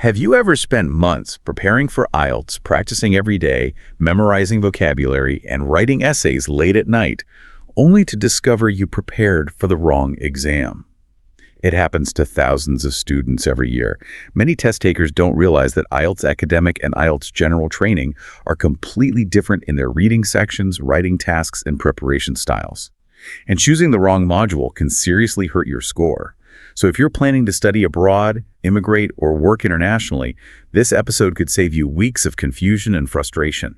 Have you ever spent months preparing for IELTS, practicing every day, memorizing vocabulary, and writing essays late at night, only to discover you prepared for the wrong exam? It happens to thousands of students every year. Many test takers don't realize that IELTS Academic and IELTS General training are completely different in their reading sections, writing tasks, and preparation styles. And choosing the wrong module can seriously hurt your score. So if you're planning to study abroad, immigrate, or work internationally, this episode could save you weeks of confusion and frustration.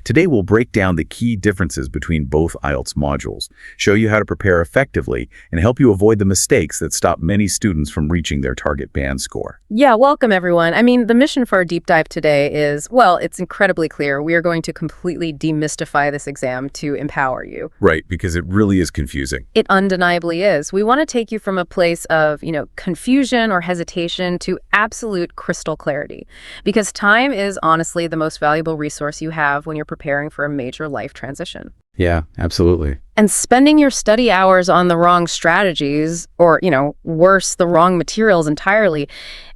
Today, we'll break down the key differences between both IELTS modules, show you how to prepare effectively, and help you avoid the mistakes that stop many students from reaching their target band score. Yeah, welcome everyone. The mission for our deep dive today is, well, it's incredibly clear. We are going to completely demystify this exam to empower you. Right, because it really is confusing. It undeniably is. We want to take you from a place of, confusion or hesitation to absolute crystal clarity. Because time is honestly the most valuable resource you have when you're preparing for a major life transition. Yeah, absolutely. And spending your study hours on the wrong strategies or, worse, the wrong materials entirely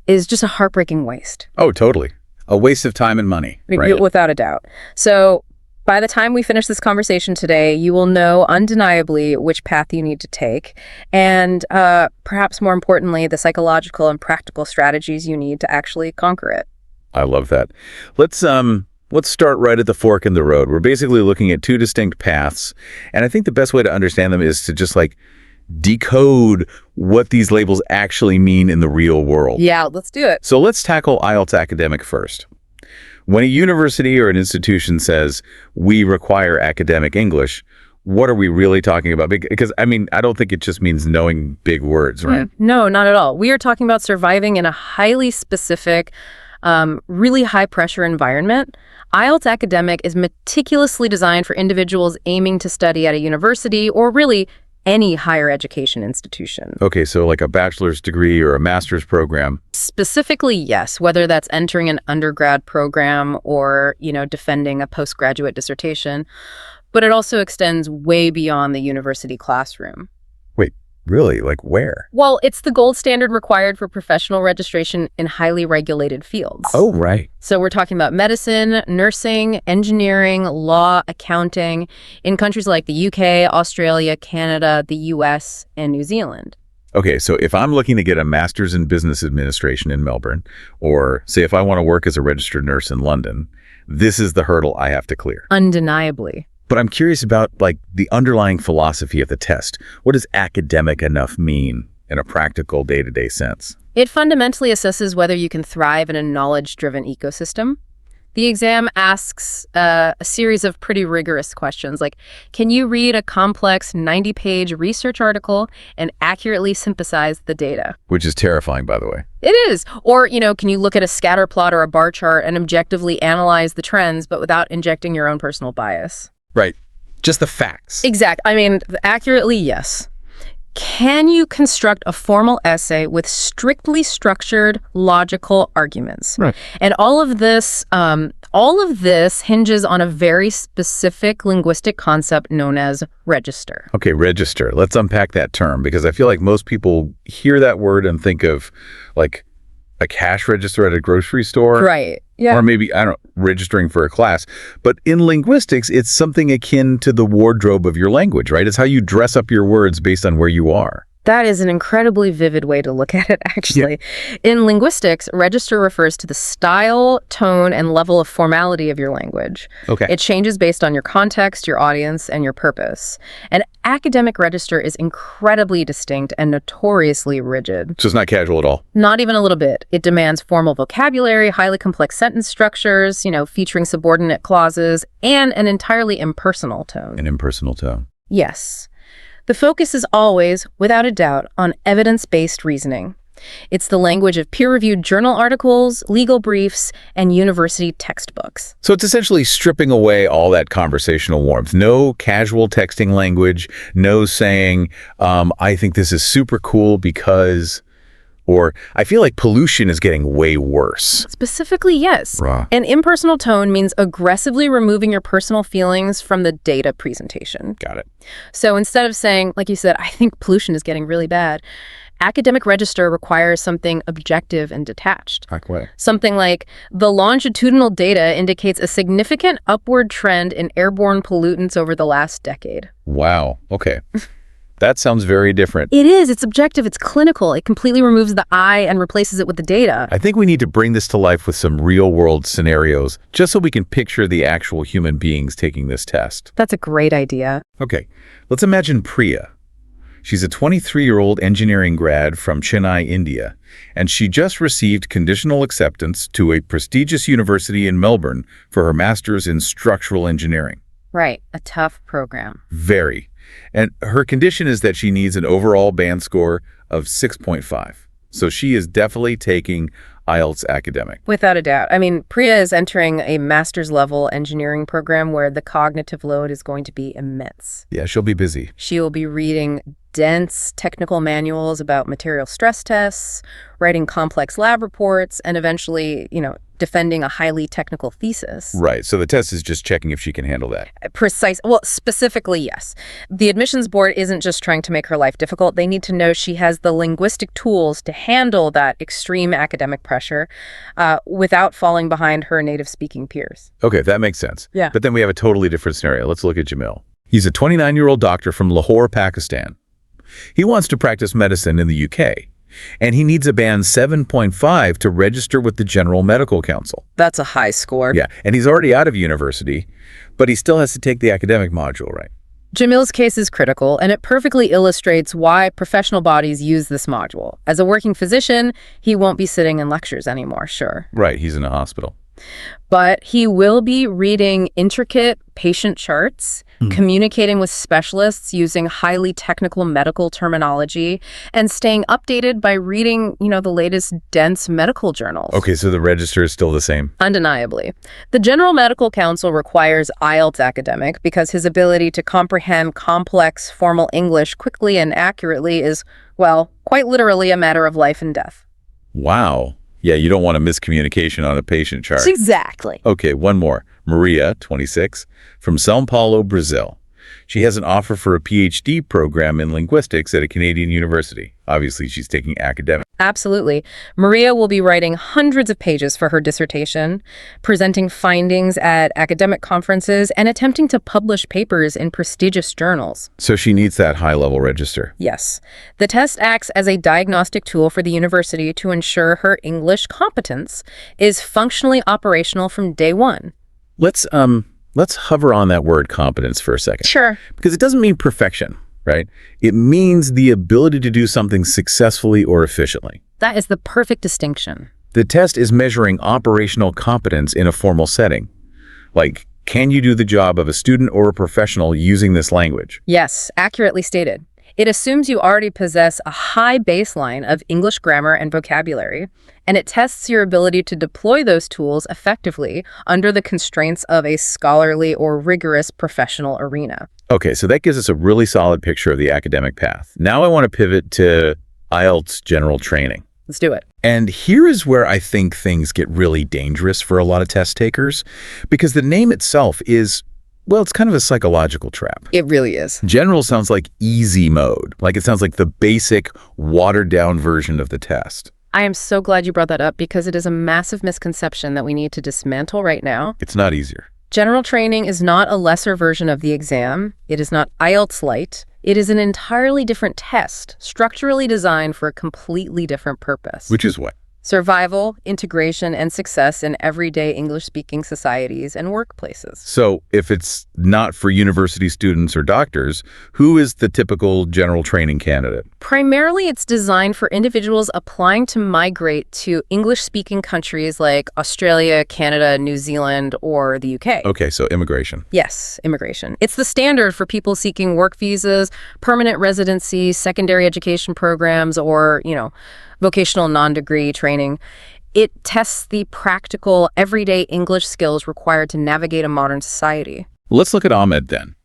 is just a heartbreaking waste. Oh, totally. A waste of time and money. Right? Without a doubt. So by the time we finish this conversation today, you will know undeniably which path you need to take and perhaps more importantly, the psychological and practical strategies you need to actually conquer it. I love that. Let's start right at the fork in the road. We're basically looking at two distinct paths, and I think the best way to understand them is to just decode what these labels actually mean in the real world. Yeah, let's do it. So let's tackle IELTS Academic first. When a university or an institution says, we require academic English, what are we really talking about? Because, I don't think it just means knowing big words, right? No, not at all. We are talking about surviving in a highly specific, really high-pressure environment. IELTS Academic is meticulously designed for individuals aiming to study at a university or really any higher education institution. Okay, so like a bachelor's degree or a master's program. Specifically, yes, whether that's entering an undergrad program or, defending a postgraduate dissertation. But it also extends way beyond the university classroom. Wait, really? Like where? Well, it's the gold standard required for professional registration in highly regulated fields. Oh, right. So we're talking about medicine, nursing, engineering, law, accounting in countries like the UK, Australia, Canada, the US, and New Zealand. Okay, so if I'm looking to get a master's in business administration in Melbourne, or say if I want to work as a registered nurse in London, this is the hurdle I have to clear. Undeniably. But I'm curious about the underlying philosophy of the test. What does academic enough mean in a practical day-to-day sense? It fundamentally assesses whether you can thrive in a knowledge-driven ecosystem. The exam asks a series of pretty rigorous questions, like, can you read a complex 90-page research article and accurately synthesize the data? Which is terrifying, by the way. It is. Or, can you look at a scatter plot or a bar chart and objectively analyze the trends, but without injecting your own personal bias? Right. Just the facts. Exact. Accurately, yes. Can you construct a formal essay with strictly structured, logical arguments? Right. And all of this hinges on a very specific linguistic concept known as register. Okay, register. Let's unpack that term, because I feel like most people hear that word and think of a cash register at a grocery store. Right. Yeah. Or maybe, registering for a class. But in linguistics, it's something akin to the wardrobe of your language, right? It's how you dress up your words based on where you are. That is an incredibly vivid way to look at it, actually. Yeah. In linguistics, register refers to the style, tone, and level of formality of your language. Okay. It changes based on your context, your audience, and your purpose. An academic register is incredibly distinct and notoriously rigid. So it's not casual at all? Not even a little bit. It demands formal vocabulary, highly complex sentence structures, featuring subordinate clauses, and an entirely impersonal tone. An impersonal tone. Yes. The focus is always, without a doubt, on evidence-based reasoning. It's the language of peer-reviewed journal articles, legal briefs, and university textbooks. So it's essentially stripping away all that conversational warmth. No casual texting language, no saying, I think this is super cool because... Or I feel like pollution is getting way worse. Specifically, yes. Raw. An impersonal tone means aggressively removing your personal feelings from the data presentation. Got it. So instead of saying, like you said, I think pollution is getting really bad, Academic register requires something objective and detached. Back way. Something like, the longitudinal data indicates a significant upward trend in airborne pollutants over the last decade. Wow. Okay. That sounds very different. It is. It's objective. It's clinical. It completely removes the I and replaces it with the data. I think we need to bring this to life with some real-world scenarios, just so we can picture the actual human beings taking this test. That's a great idea. Okay, let's imagine Priya. She's a 23-year-old engineering grad from Chennai, India, and she just received conditional acceptance to a prestigious university in Melbourne for her master's in structural engineering. Right. A tough program. Very. And her condition is that she needs an overall band score of 6.5. So she is definitely taking IELTS academic. Without a doubt. I mean, Priya is entering a master's level engineering program where the cognitive load is going to be immense. Yeah, she'll be busy. She will be reading dense technical manuals about material stress tests, writing complex lab reports, and eventually, defending a highly technical thesis. Right, so the test is just checking if she can handle that. Well, specifically, yes. The admissions board isn't just trying to make her life difficult. They need to know she has the linguistic tools to handle that extreme academic pressure without falling behind her native-speaking peers. Okay, that makes sense. Yeah. But then we have a totally different scenario. Let's look at Jamil. He's a 29-year-old doctor from Lahore, Pakistan. He wants to practice medicine in the UK, and he needs a band 7.5 to register with the General Medical Council. That's a high score. Yeah, and he's already out of university, but he still has to take the academic module, right? Jamil's case is critical, and it perfectly illustrates why professional bodies use this module. As a working physician, he won't be sitting in lectures anymore, sure. Right, he's in a hospital. But he will be reading intricate patient charts, communicating with specialists using highly technical medical terminology, and staying updated by reading, the latest dense medical journals. Okay, so the register is still the same. Undeniably. The General Medical Council requires IELTS academic because his ability to comprehend complex formal English quickly and accurately is, well, quite literally a matter of life and death. Wow. Yeah, you don't want a miscommunication on a patient chart. Exactly. Okay, one more. Maria, 26, from São Paulo, Brazil. She has an offer for a PhD program in linguistics at a Canadian university. Obviously, she's taking academic. Absolutely. Maria will be writing hundreds of pages for her dissertation, presenting findings at academic conferences, and attempting to publish papers in prestigious journals. So she needs that high-level register. Yes. The test acts as a diagnostic tool for the university to ensure her English competence is functionally operational from day one. Let's hover on that word competence for a second. Sure. Because it doesn't mean perfection, right? It means the ability to do something successfully or efficiently. That is the perfect distinction. The test is measuring operational competence in a formal setting. Like, can you do the job of a student or a professional using this language? Yes, accurately stated. It assumes you already possess a high baseline of English grammar and vocabulary, and it tests your ability to deploy those tools effectively under the constraints of a scholarly or rigorous professional arena. Okay, so that gives us a really solid picture of the academic path. Now I want to pivot to IELTS General training. Let's do it. And here is where I think things get really dangerous for a lot of test takers, because the name itself is, well, it's kind of a psychological trap. It really is. General sounds like easy mode, like it sounds like the basic, watered-down version of the test. I am so glad you brought that up because it is a massive misconception that we need to dismantle right now. It's not easier. General training is not a lesser version of the exam. It is not IELTS Lite. It is an entirely different test, structurally designed for a completely different purpose. Which is what? Survival, integration, and success in everyday English-speaking societies and workplaces. So if it's not for university students or doctors, who is the typical general training candidate? Primarily, it's designed for individuals applying to migrate to English-speaking countries like Australia, Canada, New Zealand, or the UK. Okay, so immigration. Yes, immigration. It's the standard for people seeking work visas, permanent residency, secondary education programs, or, vocational non-degree training. It tests the practical, everyday English skills required to navigate a modern society. Let's look at Ahmed then.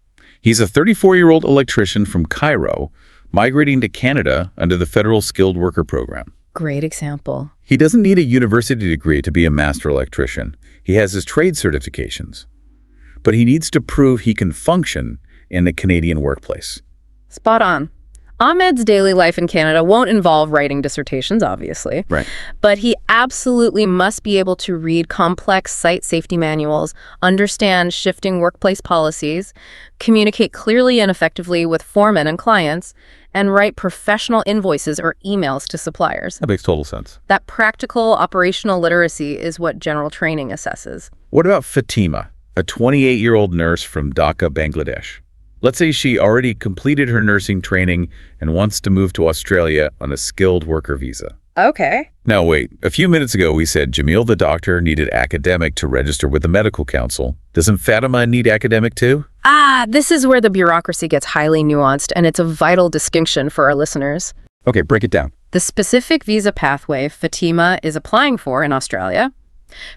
He's a 34-year-old electrician from Cairo, migrating to Canada under the Federal Skilled Worker Program. Great example. He doesn't need a university degree to be a master electrician. He has his trade certifications. But he needs to prove he can function in the Canadian workplace. Spot on. Ahmed's daily life in Canada won't involve writing dissertations, obviously. Right. But he absolutely must be able to read complex site safety manuals, understand shifting workplace policies, communicate clearly and effectively with foremen and clients, and write professional invoices or emails to suppliers. That makes total sense. That practical operational literacy is what general training assesses. What about Fatima, a 28-year-old nurse from Dhaka, Bangladesh? Let's say she already completed her nursing training and wants to move to Australia on a skilled worker visa. Okay. Now wait, a few minutes ago we said Jamil the doctor needed academic to register with the medical council. Doesn't Fatima need academic too? This is where the bureaucracy gets highly nuanced, and it's a vital distinction for our listeners. Okay, break it down. The specific visa pathway Fatima is applying for in Australia,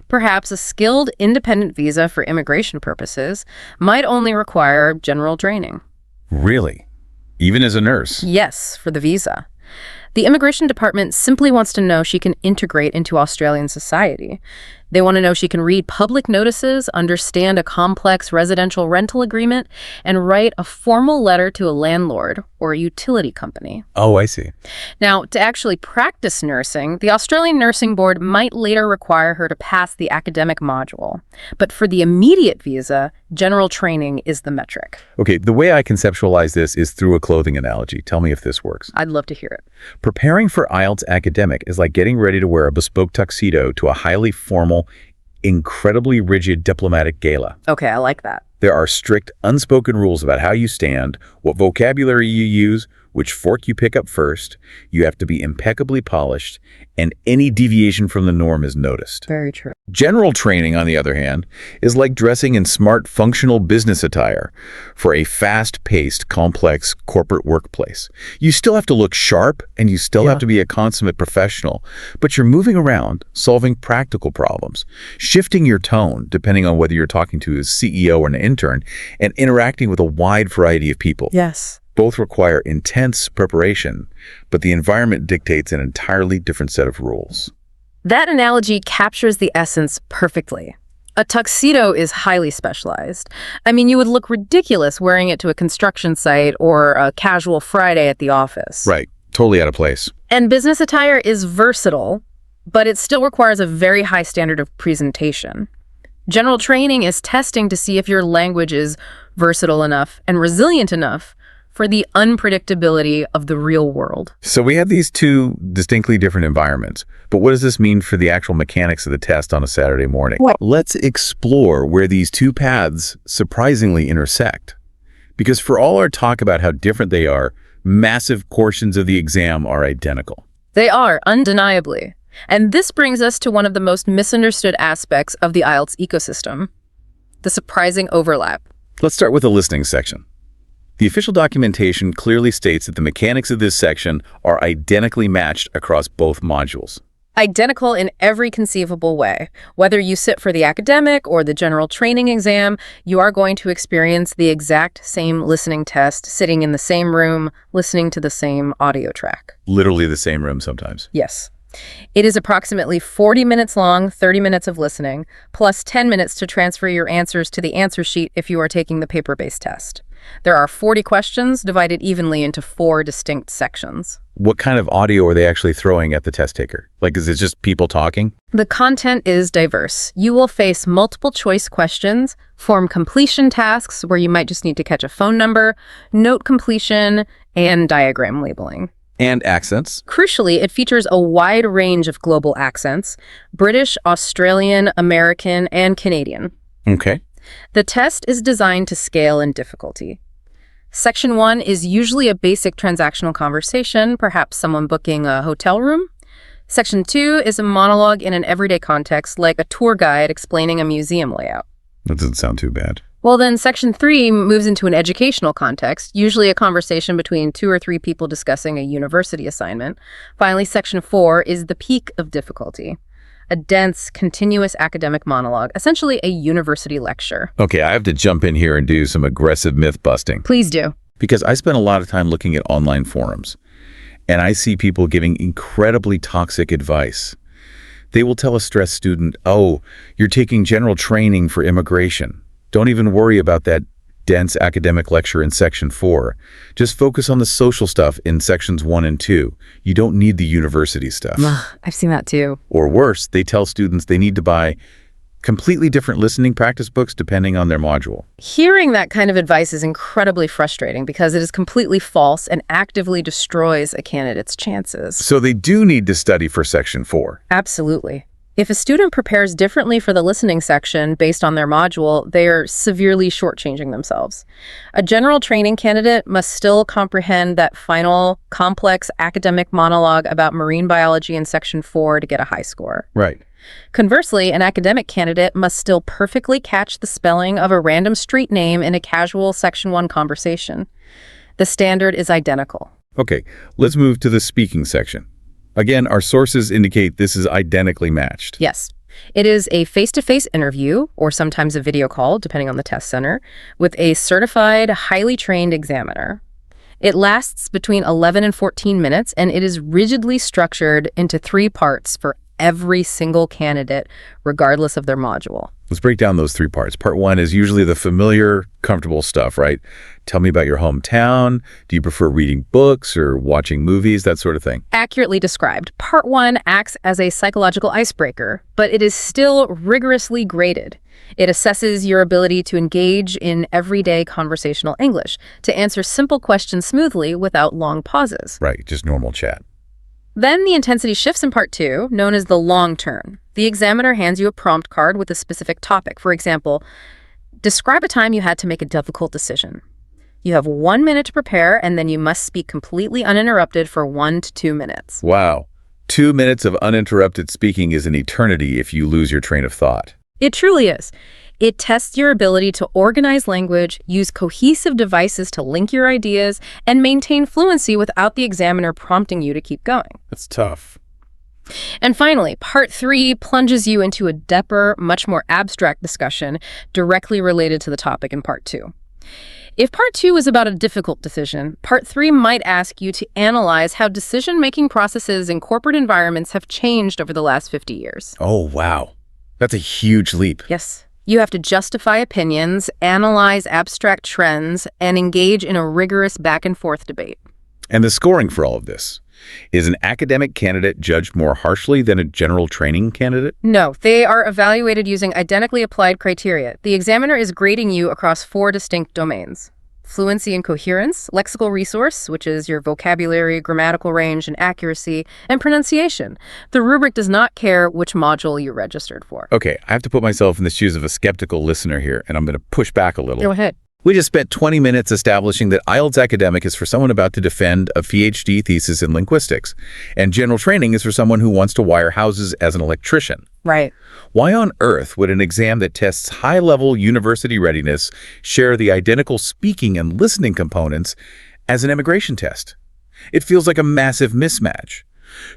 perhaps a skilled independent visa for immigration purposes, might only require general training. Really? Even as a nurse? Yes, for the visa. The immigration department simply wants to know she can integrate into Australian society. They want to know she can read public notices, understand a complex residential rental agreement, and write a formal letter to a landlord or a utility company. Oh, I see. Now, to actually practice nursing, the Australian Nursing Board might later require her to pass the academic module. But for the immediate visa, general training is the metric. Okay, the way I conceptualize this is through a clothing analogy. Tell me if this works. I'd love to hear it. Preparing for IELTS academic is like getting ready to wear a bespoke tuxedo to a highly formal, incredibly rigid diplomatic gala. Okay, I like that. There are strict, unspoken rules about how you stand, what vocabulary you use, which fork you pick up first. You have to be impeccably polished, and any deviation from the norm is noticed. Very true. General training, on the other hand, is like dressing in smart, functional business attire for a fast-paced, complex corporate workplace. You still have to look sharp, and you still have to be a consummate professional, but you're moving around, solving practical problems, shifting your tone, depending on whether you're talking to a CEO or an intern, and interacting with a wide variety of people. Yes. Both require intense preparation, but the environment dictates an entirely different set of rules. That analogy captures the essence perfectly. A tuxedo is highly specialized. I mean, you would look ridiculous wearing it to a construction site or a casual Friday at the office. Right. Totally out of place. And business attire is versatile, but it still requires a very high standard of presentation. General training is testing to see if your language is versatile enough and resilient enough for the unpredictability of the real world. So we have these two distinctly different environments, but what does this mean for the actual mechanics of the test on a Saturday morning? Let's explore where these two paths surprisingly intersect. Because for all our talk about how different they are, massive portions of the exam are identical. They are, undeniably. And this brings us to one of the most misunderstood aspects of the IELTS ecosystem, the surprising overlap. Let's start with the listening section. The official documentation clearly states that the mechanics of this section are identically matched across both modules. Identical in every conceivable way. Whether you sit for the academic or the general training exam, you are going to experience the exact same listening test, sitting in the same room, listening to the same audio track. Literally the same room sometimes. Yes. It is approximately 40 minutes long, 30 minutes of listening, plus 10 minutes to transfer your answers to the answer sheet if you are taking the paper-based test. There are 40 questions divided evenly into 4 distinct sections. What kind of audio are they actually throwing at the test taker? Like, is it just people talking? The content is diverse. You will face multiple choice questions, form completion tasks where you might just need to catch a phone number, note completion, and diagram labeling. And accents. Crucially, it features a wide range of global accents: British, Australian, American, and Canadian. Okay. The test is designed to scale in difficulty. Section 1 is usually a basic transactional conversation, perhaps someone booking a hotel room. Section 2 is a monologue in an everyday context, like a tour guide explaining a museum layout. That doesn't sound too bad. Well, then Section 3 moves into an educational context, usually a conversation between 2 or 3 people discussing a university assignment. Finally, Section 4 is the peak of difficulty. A dense, continuous academic monologue, essentially a university lecture. Okay, I have to jump in here and do some aggressive myth busting. Please do. Because I spend a lot of time looking at online forums, and I see people giving incredibly toxic advice. They will tell a stressed student, oh, you're taking general training for immigration. Don't even worry about that dense academic lecture in Section 4. Just focus on the social stuff in Sections 1 and 2. You don't need the university stuff. I've seen that too. Or worse, they tell students they need to buy completely different listening practice books depending on their module. Hearing that kind of advice is incredibly frustrating because it is completely false and actively destroys a candidate's chances. So they do need to study for Section 4. Absolutely. If a student prepares differently for the listening section based on their module, they are severely shortchanging themselves. A general training candidate must still comprehend that final, complex academic monologue about marine biology in Section 4 to get a high score. Right. Conversely, an academic candidate must still perfectly catch the spelling of a random street name in a casual Section 1 conversation. The standard is identical. Okay, let's move to the speaking section. Again, our sources indicate this is identically matched. Yes. It is a face-to-face interview, or sometimes a video call, depending on the test center, with a certified, highly trained examiner. It lasts between 11 and 14 minutes, and it is rigidly structured into 3 parts for every single candidate, regardless of their module. Let's break down those 3 parts. Part 1 is usually the familiar, comfortable stuff, right? Tell me about your hometown. Do you prefer reading books or watching movies, that sort of thing? Accurately described. Part 1 acts as a psychological icebreaker, but it is still rigorously graded. It assesses your ability to engage in everyday conversational English, to answer simple questions smoothly without long pauses. Right, just normal chat. Then the intensity shifts in part 2, known as the long turn. The examiner hands you a prompt card with a specific topic. For example, describe a time you had to make a difficult decision. You have 1 minute to prepare, and then you must speak completely uninterrupted for 1 to 2 minutes. Wow. 2 minutes of uninterrupted speaking is an eternity if you lose your train of thought. It truly is. It tests your ability to organize language, use cohesive devices to link your ideas, and maintain fluency without the examiner prompting you to keep going. That's tough. And finally, part 3 plunges you into a deeper, much more abstract discussion directly related to the topic in part 2. If part 2 is about a difficult decision, part 3 might ask you to analyze how decision-making processes in corporate environments have changed over the last 50 years. Oh, wow. That's a huge leap. Yes. You have to justify opinions, analyze abstract trends, and engage in a rigorous back-and-forth debate. And the scoring for all of this. Is an academic candidate judged more harshly than a general training candidate? No, they are evaluated using identically applied criteria. The examiner is grading you across 4 distinct domains: fluency and coherence, lexical resource, which is your vocabulary, grammatical range, and accuracy, and pronunciation. The rubric does not care which module you registered for. Okay, I have to put myself in the shoes of a skeptical listener here, and I'm going to push back a little. Go ahead. We just spent 20 minutes establishing that IELTS Academic is for someone about to defend a PhD thesis in linguistics, and general training is for someone who wants to wire houses as an electrician. Right. Why on earth would an exam that tests high-level university readiness share the identical speaking and listening components as an immigration test? It feels like a massive mismatch.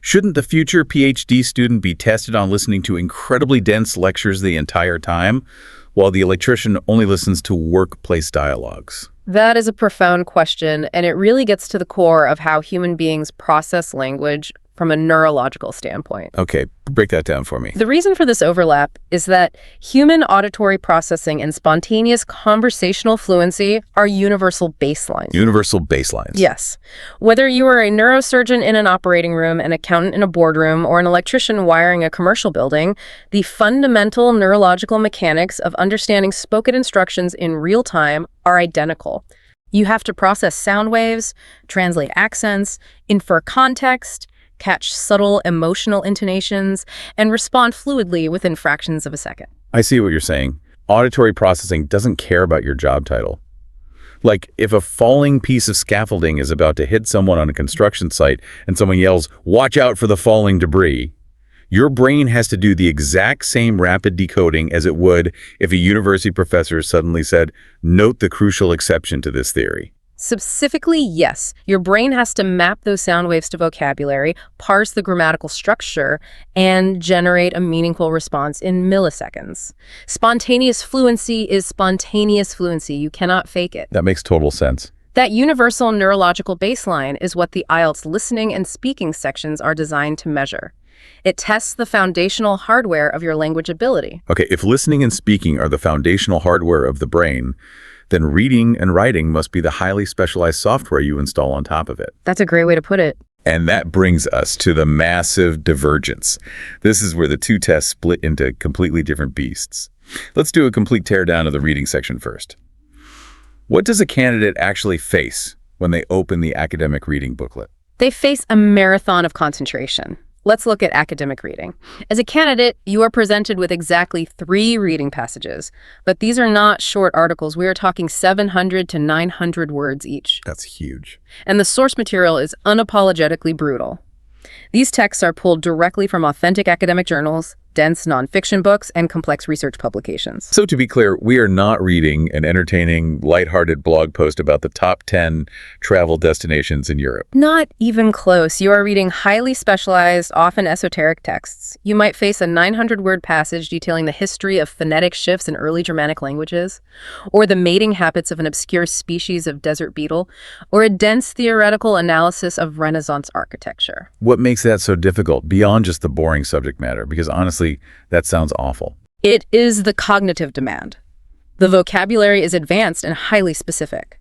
Shouldn't the future PhD student be tested on listening to incredibly dense lectures the entire time, while the electrician only listens to workplace dialogues? That is a profound question, and it really gets to the core of how human beings process language from a neurological standpoint. Okay, break that down for me. The reason for this overlap is that human auditory processing and spontaneous conversational fluency are universal baselines. Universal baselines. Yes. Whether you are a neurosurgeon in an operating room, an accountant in a boardroom, or an electrician wiring a commercial building, the fundamental neurological mechanics of understanding spoken instructions in real time are identical. You have to process sound waves, translate accents, infer context, catch subtle emotional intonations, and respond fluidly within fractions of a second. I see what you're saying. Auditory processing doesn't care about your job title. Like, if a falling piece of scaffolding is about to hit someone on a construction site and someone yells, "Watch out for the falling debris," your brain has to do the exact same rapid decoding as it would if a university professor suddenly said, "Note the crucial exception to this theory." Specifically, yes. Your brain has to map those sound waves to vocabulary, parse the grammatical structure, and generate a meaningful response in milliseconds. Spontaneous fluency is spontaneous fluency. You cannot fake it. That makes total sense. That universal neurological baseline is what the IELTS listening and speaking sections are designed to measure. It tests the foundational hardware of your language ability. Okay, if listening and speaking are the foundational hardware of the brain, then reading and writing must be the highly specialized software you install on top of it. That's a great way to put it. And that brings us to the massive divergence. This is where the two tests split into completely different beasts. Let's do a complete teardown of the reading section first. What does a candidate actually face when they open the academic reading booklet? They face a marathon of concentration. Let's look at academic reading. As a candidate, you are presented with exactly 3 reading passages, but these are not short articles. We are talking 700 to 900 words each. That's huge. And the source material is unapologetically brutal. These texts are pulled directly from authentic academic journals, dense nonfiction books, and complex research publications. So to be clear, we are not reading an entertaining, lighthearted blog post about the top 10 travel destinations in Europe. Not even close. You are reading highly specialized, often esoteric texts. You might face a 900-word passage detailing the history of phonetic shifts in early Germanic languages, or the mating habits of an obscure species of desert beetle, or a dense theoretical analysis of Renaissance architecture. What makes that so difficult beyond just the boring subject matter? Because honestly, that sounds awful. It is the cognitive demand. The vocabulary is advanced and highly specific.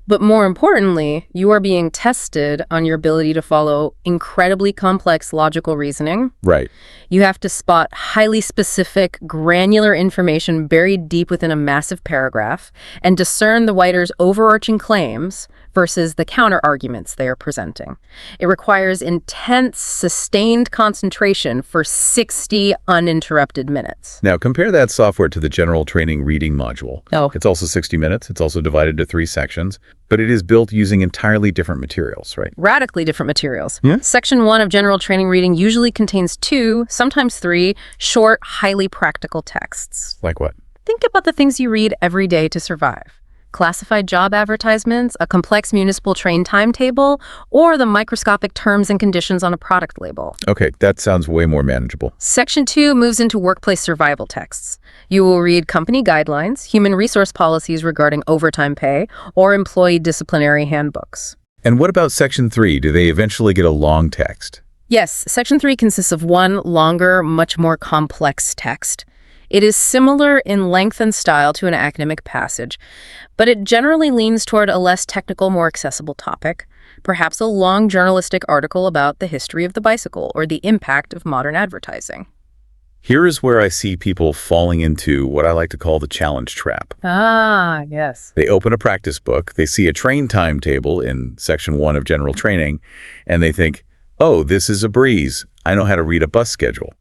But more importantly, you are being tested on your ability to follow incredibly complex logical reasoning. Right. You have to spot highly specific, granular information buried deep within a massive paragraph and discern the writer's overarching claims versus the counter-arguments they are presenting. It requires intense, sustained concentration for 60 uninterrupted minutes. Now, compare that software to the general training reading module. Oh. It's also 60 minutes. It's also divided into 3 sections, but it is built using entirely different materials, right? Radically different materials. Yeah. Section 1 of general training reading usually contains 2, sometimes 3, short, highly practical texts. Like what? Think about the things you read every day to survive. Classified job advertisements, a complex municipal train timetable, or the microscopic terms and conditions on a product label. Okay, that sounds way more manageable. Section 2 moves into workplace survival texts. You will read company guidelines, human resource policies regarding overtime pay, or employee disciplinary handbooks. And what about Section 3? Do they eventually get a long text? Yes, Section 3 consists of one longer, much more complex text. It is similar in length and style to an academic passage, but it generally leans toward a less technical, more accessible topic, perhaps a long journalistic article about the history of the bicycle or the impact of modern advertising. Here is where I see people falling into what I like to call the challenge trap. Ah, yes. They open a practice book, they see a train timetable in Section 1 of general training, and they think, oh, this is a breeze. I know how to read a bus schedule.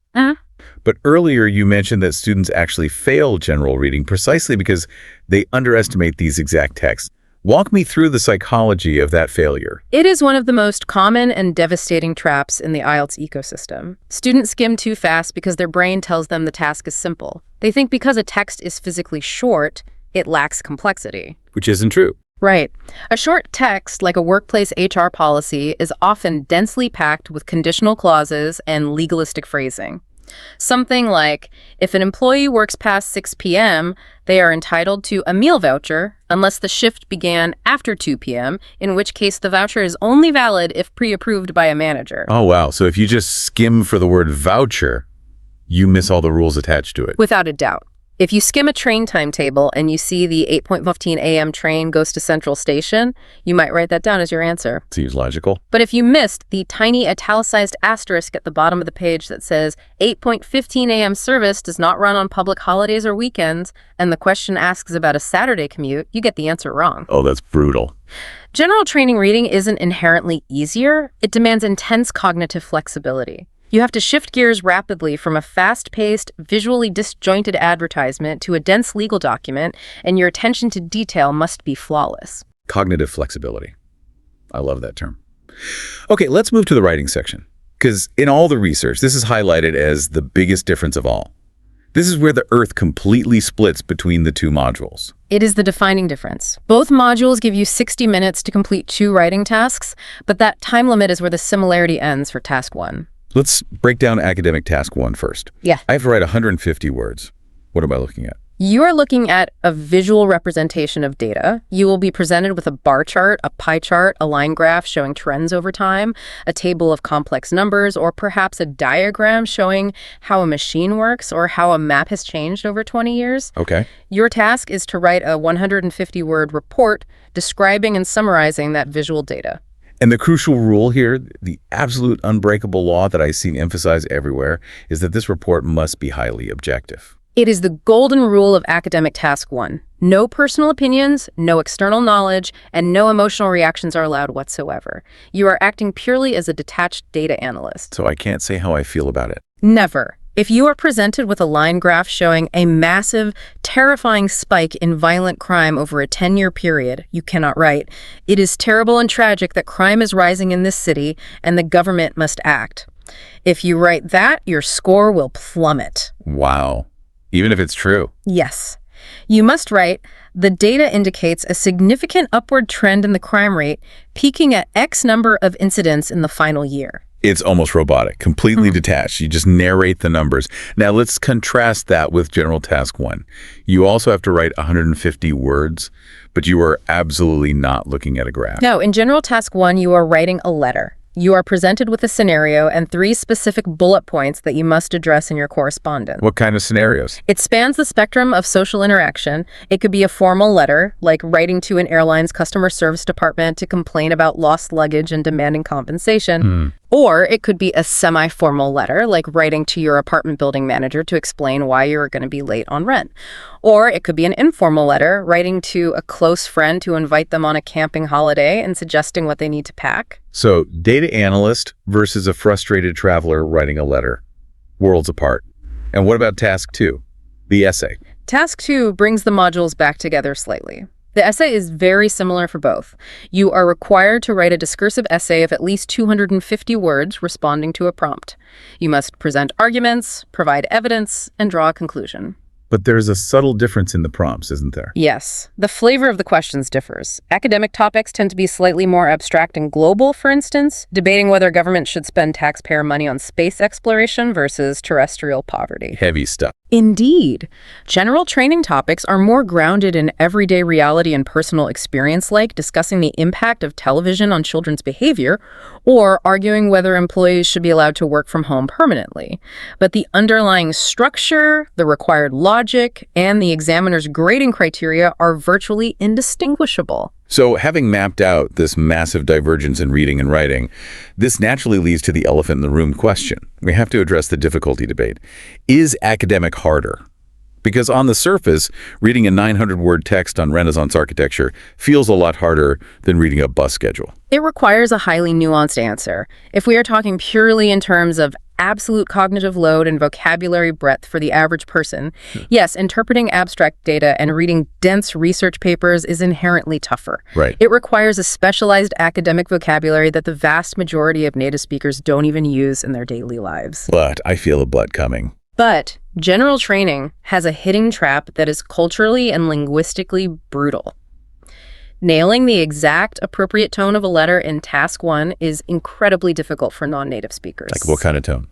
But earlier you mentioned that students actually fail general reading precisely because they underestimate these exact texts. Walk me through the psychology of that failure. It is one of the most common and devastating traps in the IELTS ecosystem. Students skim too fast because their brain tells them the task is simple. They think because a text is physically short, it lacks complexity. Which isn't true. Right. A short text, like a workplace HR policy, is often densely packed with conditional clauses and legalistic phrasing. Something like, if an employee works past 6 p.m., they are entitled to a meal voucher unless the shift began after 2 p.m., in which case the voucher is only valid if pre-approved by a manager. Oh, wow. So if you just skim for the word voucher, you miss all the rules attached to it. Without a doubt. If you skim a train timetable and you see the 8:15 a.m. train goes to Central Station, you might write that down as your answer. Seems logical. But if you missed the tiny italicized asterisk at the bottom of the page that says 8:15 a.m. service does not run on public holidays or weekends, and the question asks about a Saturday commute, you get the answer wrong. Oh, that's brutal. General training reading isn't inherently easier. It demands intense cognitive flexibility. You have to shift gears rapidly from a fast-paced, visually disjointed advertisement to a dense legal document, and your attention to detail must be flawless. Cognitive flexibility. I love that term. Okay, let's move to the writing section. Because in all the research, this is highlighted as the biggest difference of all. This is where the Earth completely splits between the two modules. It is the defining difference. Both modules give you 60 minutes to complete 2 writing tasks, but that time limit is where the similarity ends for task 1. Let's break down academic task 1 first. Yeah. I have to write 150 words. What am I looking at? You are looking at a visual representation of data. You will be presented with a bar chart, a pie chart, a line graph showing trends over time, a table of complex numbers, or perhaps a diagram showing how a machine works or how a map has changed over 20 years. Okay. Your task is to write a 150-word report describing and summarizing that visual data. And the crucial rule here, the absolute unbreakable law that I see emphasized everywhere, is that this report must be highly objective. It is the golden rule of academic task 1. No personal opinions, no external knowledge, and no emotional reactions are allowed whatsoever. You are acting purely as a detached data analyst. So I can't say how I feel about it. Never. If you are presented with a line graph showing a massive, terrifying spike in violent crime over a 10-year period, you cannot write, "It is terrible and tragic that crime is rising in this city and the government must act." If you write that, your score will plummet. Wow. Even if it's true. Yes. You must write, "The data indicates a significant upward trend in the crime rate, peaking at X number of incidents in the final year." It's almost robotic, completely detached. You just narrate the numbers. Now let's contrast that with general task 1. You also have to write 150 words, but you are absolutely not looking at a graph. No, in general task 1, you are writing a letter. You are presented with a scenario and 3 specific bullet points that you must address in your correspondence. What kind of scenarios? It spans the spectrum of social interaction. It could be a formal letter, like writing to an airline's customer service department to complain about lost luggage and demanding compensation. Or it could be a semi-formal letter, like writing to your apartment building manager to explain why you're going to be late on rent. Or it could be an informal letter, writing to a close friend to invite them on a camping holiday and suggesting what they need to pack. So, data analyst versus a frustrated traveler writing a letter. Worlds apart. And what about task 2, the essay? Task 2 brings the modules back together slightly. The essay is very similar for both. You are required to write a discursive essay of at least 250 words responding to a prompt. You must present arguments, provide evidence, and draw a conclusion. But there's a subtle difference in the prompts, isn't there? Yes. The flavor of the questions differs. Academic topics tend to be slightly more abstract and global, for instance, debating whether government should spend taxpayer money on space exploration versus terrestrial poverty. Heavy stuff. Indeed. General training topics are more grounded in everyday reality and personal experience, like discussing the impact of television on children's behavior or arguing whether employees should be allowed to work from home permanently. But the underlying structure, the required logic, and the examiner's grading criteria are virtually indistinguishable. So having mapped out this massive divergence in reading and writing, this naturally leads to the elephant in the room question. We have to address the difficulty debate. Is academic harder? Because on the surface, reading a 900-word text on Renaissance architecture feels a lot harder than reading a bus schedule. It requires a highly nuanced answer. If we are talking purely in terms of absolute cognitive load and vocabulary breadth for the average person, yes, interpreting abstract data and reading dense research papers is inherently tougher. Right. It requires a specialized academic vocabulary that the vast majority of native speakers don't even use in their daily lives. But I feel a but coming. But general training has a hidden trap that is culturally and linguistically brutal. Nailing the exact appropriate tone of a letter in task 1 is incredibly difficult for non-native speakers. Like what kind of tone?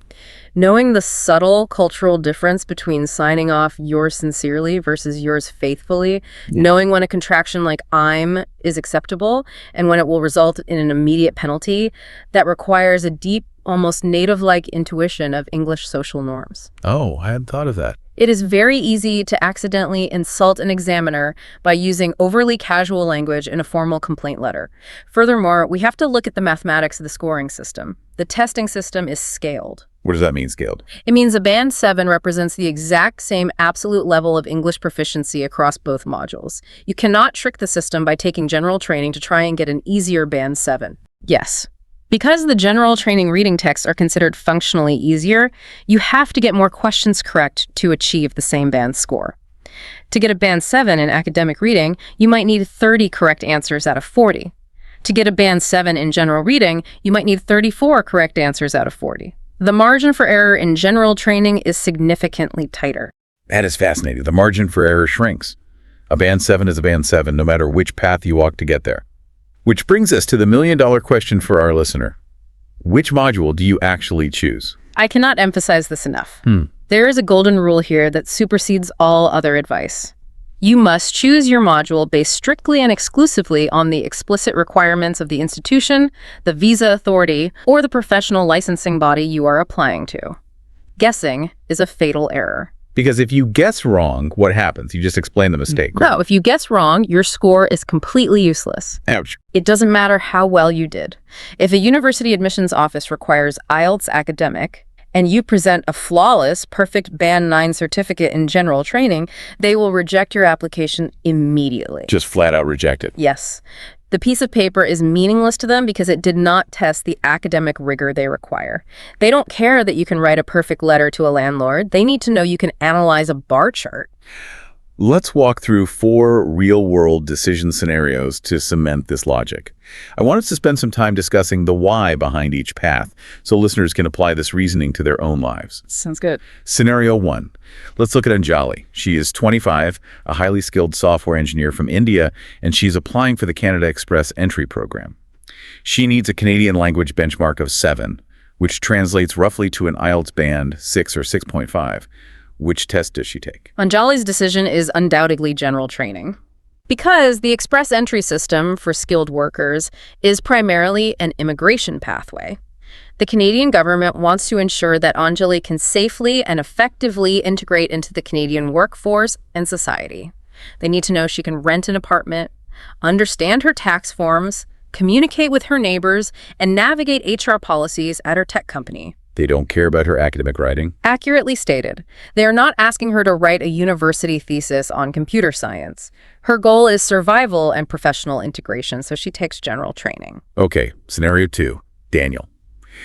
Knowing the subtle cultural difference between signing off yours sincerely versus yours faithfully, knowing when a contraction like I'm is acceptable and when it will result in an immediate penalty, that requires a deep, almost native-like intuition of English social norms. Oh, I hadn't thought of that. It is very easy to accidentally insult an examiner by using overly casual language in a formal complaint letter. Furthermore, we have to look at the mathematics of the scoring system. The testing system is scaled. What does that mean, scaled? It means a band 7 represents the exact same absolute level of English proficiency across both modules. You cannot trick the system by taking general training to try and get an easier band 7. Yes. Because the general training reading texts are considered functionally easier, you have to get more questions correct to achieve the same band score. To get a band 7 in academic reading, you might need 30 correct answers out of 40. To get a band 7 in general reading, you might need 34 correct answers out of 40. The margin for error in general training is significantly tighter. That is fascinating. The margin for error shrinks. A band 7 is a band 7, no matter which path you walk to get there. Which brings us to the million-dollar question for our listener. Which module do you actually choose? I cannot emphasize this enough. There is a golden rule here that supersedes all other advice. You must choose your module based strictly and exclusively on the explicit requirements of the institution, the visa authority, or the professional licensing body you are applying to. Guessing is a fatal error. Because if you guess wrong, what happens? You just explain the mistake. No, if you guess wrong, your score is completely useless. Ouch. It doesn't matter how well you did. If a university admissions office requires IELTS academic, and you present a flawless, perfect Band 9 certificate in general training, they will reject your application immediately. Just flat out reject it. Yes. The piece of paper is meaningless to them because it did not test the academic rigor they require. They don't care that you can write a perfect letter to a landlord. They need to know you can analyze a bar chart. Let's walk through 4 real-world decision scenarios to cement this logic. I want us to spend some time discussing the why behind each path, so listeners can apply this reasoning to their own lives. Sounds good. Scenario 1. Let's look at Anjali. She is 25, a highly skilled software engineer from India, and she's applying for the Canada Express entry program. She needs a Canadian language benchmark of 7, which translates roughly to an IELTS band 6 or 6.5. Which test does she take? Anjali's decision is undoubtedly general training. Because the express entry system for skilled workers is primarily an immigration pathway. The Canadian government wants to ensure that Anjali can safely and effectively integrate into the Canadian workforce and society. They need to know she can rent an apartment, understand her tax forms, communicate with her neighbors, and navigate HR policies at her tech company. They don't care about her academic writing? Accurately stated. They are not asking her to write a university thesis on computer science. Her goal is survival and professional integration, so she takes general training. Okay, scenario 2, Daniel.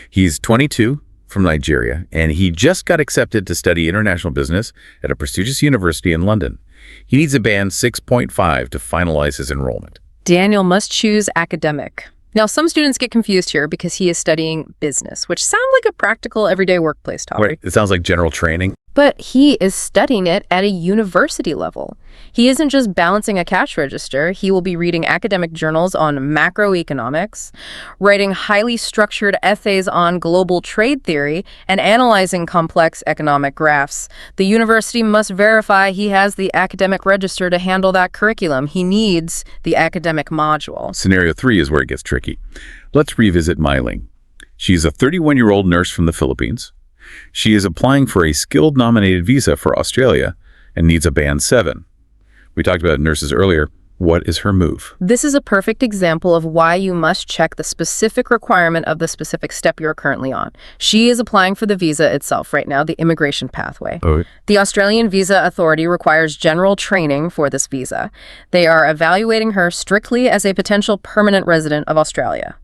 He's 22, from Nigeria, and he just got accepted to study international business at a prestigious university in London. He needs a band 6.5 to finalize his enrollment. Daniel must choose academic. Now, some students get confused here because he is studying business, which sounds like a practical, everyday workplace topic. Wait, it sounds like general training. But he is studying it at a university level. He isn't just balancing a cash register. He will be reading academic journals on macroeconomics, writing highly structured essays on global trade theory, and analyzing complex economic graphs. The university must verify he has the academic register to handle that curriculum. He needs the academic module. Scenario 3 is where it gets tricky. Let's revisit Myling. She's a 31-year-old nurse from the Philippines. She is applying for a skilled nominated visa for Australia and needs a band 7. We talked about nurses earlier. What is her move? This is a perfect example of why you must check the specific requirement of the specific step you're currently on. She is applying for the visa itself right now, the immigration pathway. Oh. The Australian Visa Authority requires general training for this visa. They are evaluating her strictly as a potential permanent resident of Australia.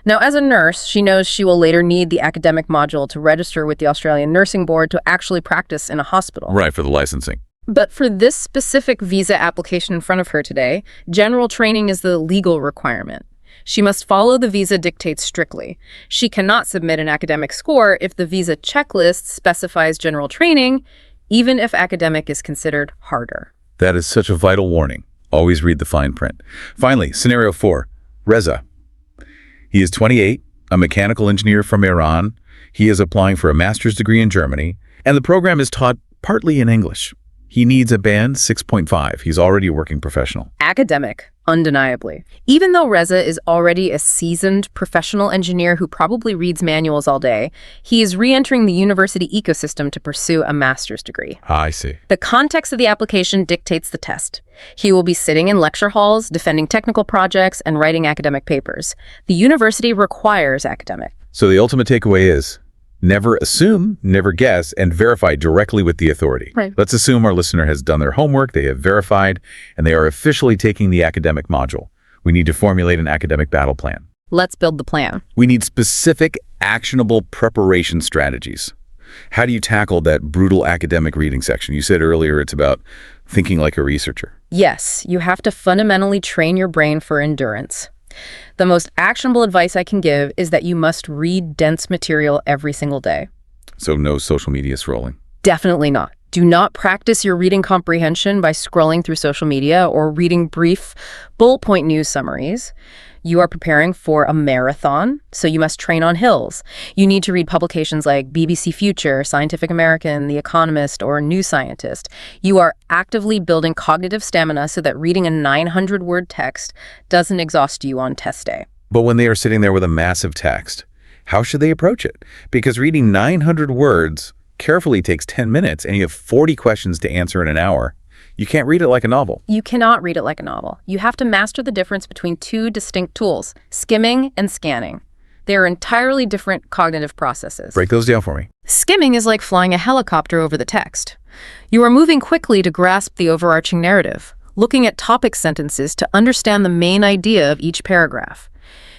Now, as a nurse, she knows she will later need the academic module to register with the Australian Nursing Board to actually practice in a hospital. Right, for the licensing. But for this specific visa application in front of her today, general training is the legal requirement. She must follow the visa dictates strictly. She cannot submit an academic score if the visa checklist specifies general training, even if academic is considered harder. That is such a vital warning. Always read the fine print. Finally, scenario 4, Reza. He is 28, a mechanical engineer from Iran. He is applying for a master's degree in Germany, and the program is taught partly in English. He needs a band 6.5. He's already a working professional. Academic, undeniably. Even though Reza is already a seasoned professional engineer who probably reads manuals all day, he is re-entering the university ecosystem to pursue a master's degree. I see. The context of the application dictates the test. He will be sitting in lecture halls, defending technical projects, and writing academic papers. The university requires academic. So the ultimate takeaway is never assume, never guess, and verify directly with the authority. Right. Let's assume our listener has done their homework, they have verified, and they are officially taking the academic module. We need to formulate an academic battle plan. Let's build the plan. We need specific, actionable preparation strategies. How do you tackle that brutal academic reading section? You said earlier it's about thinking like a researcher. Yes, you have to fundamentally train your brain for endurance. The most actionable advice I can give is that you must read dense material every single day. So no social media scrolling. Definitely not. Do not practice your reading comprehension by scrolling through social media or reading brief bullet point news summaries. You are preparing for a marathon, so you must train on hills. You need to read publications like BBC Future, Scientific American, The Economist, or New Scientist. You are actively building cognitive stamina so that reading a 900-word text doesn't exhaust you on test day. But when they are sitting there with a massive text, how should they approach it? Because reading 900 words carefully takes 10 minutes and you have 40 questions to answer in an hour. You can't read it like a novel. You cannot read it like a novel. You have to master the difference between two distinct tools, skimming and scanning. They are entirely different cognitive processes. Break those down for me. Skimming is like flying a helicopter over the text. You are moving quickly to grasp the overarching narrative, looking at topic sentences to understand the main idea of each paragraph.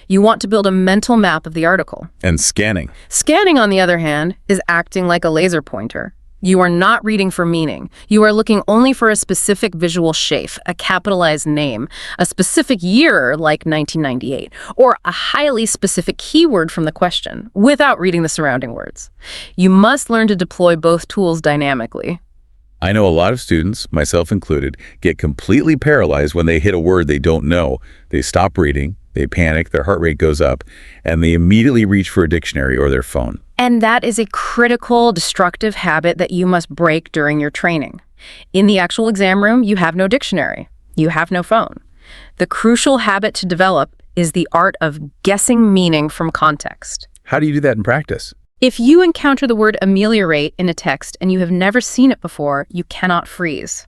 You want to build a mental map of the article. And scanning. Scanning, on the other hand, is acting like a laser pointer. You are not reading for meaning. You are looking only for a specific visual shape, a capitalized name, a specific year like 1998, or a highly specific keyword from the question, without reading the surrounding words. You must learn to deploy both tools dynamically. I know a lot of students, myself included, get completely paralyzed when they hit a word they don't know. They stop reading, they panic, their heart rate goes up, and they immediately reach for a dictionary or their phone. And that is a critical, destructive habit that you must break during your training. In the actual exam room, you have no dictionary. You have no phone. The crucial habit to develop is the art of guessing meaning from context. How do you do that in practice? If you encounter the word ameliorate in a text and you have never seen it before, you cannot freeze.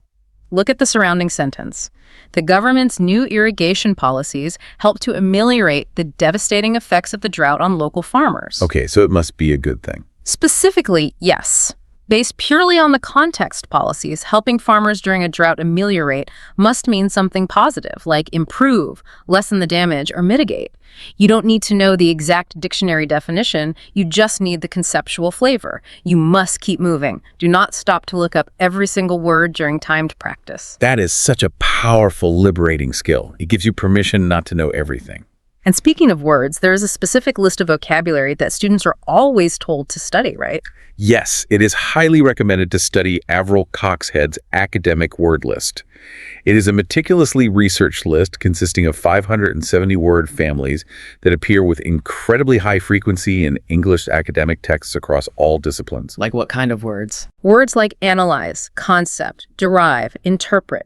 Look at the surrounding sentence. The government's new irrigation policies help to ameliorate the devastating effects of the drought on local farmers. Okay, so it must be a good thing. Specifically, yes. Based purely on the context policies, helping farmers during a drought ameliorate must mean something positive, like improve, lessen the damage, or mitigate. You don't need to know the exact dictionary definition, you just need the conceptual flavor. You must keep moving. Do not stop to look up every single word during timed practice. That is such a powerful, liberating skill. It gives you permission not to know everything. And speaking of words, there is a specific list of vocabulary that students are always told to study, right? Yes, it is highly recommended to study Avril Coxhead's academic word list. It is a meticulously researched list consisting of 570 word families that appear with incredibly high frequency in English academic texts across all disciplines. Like what kind of words? Words like analyze, concept, derive, interpret.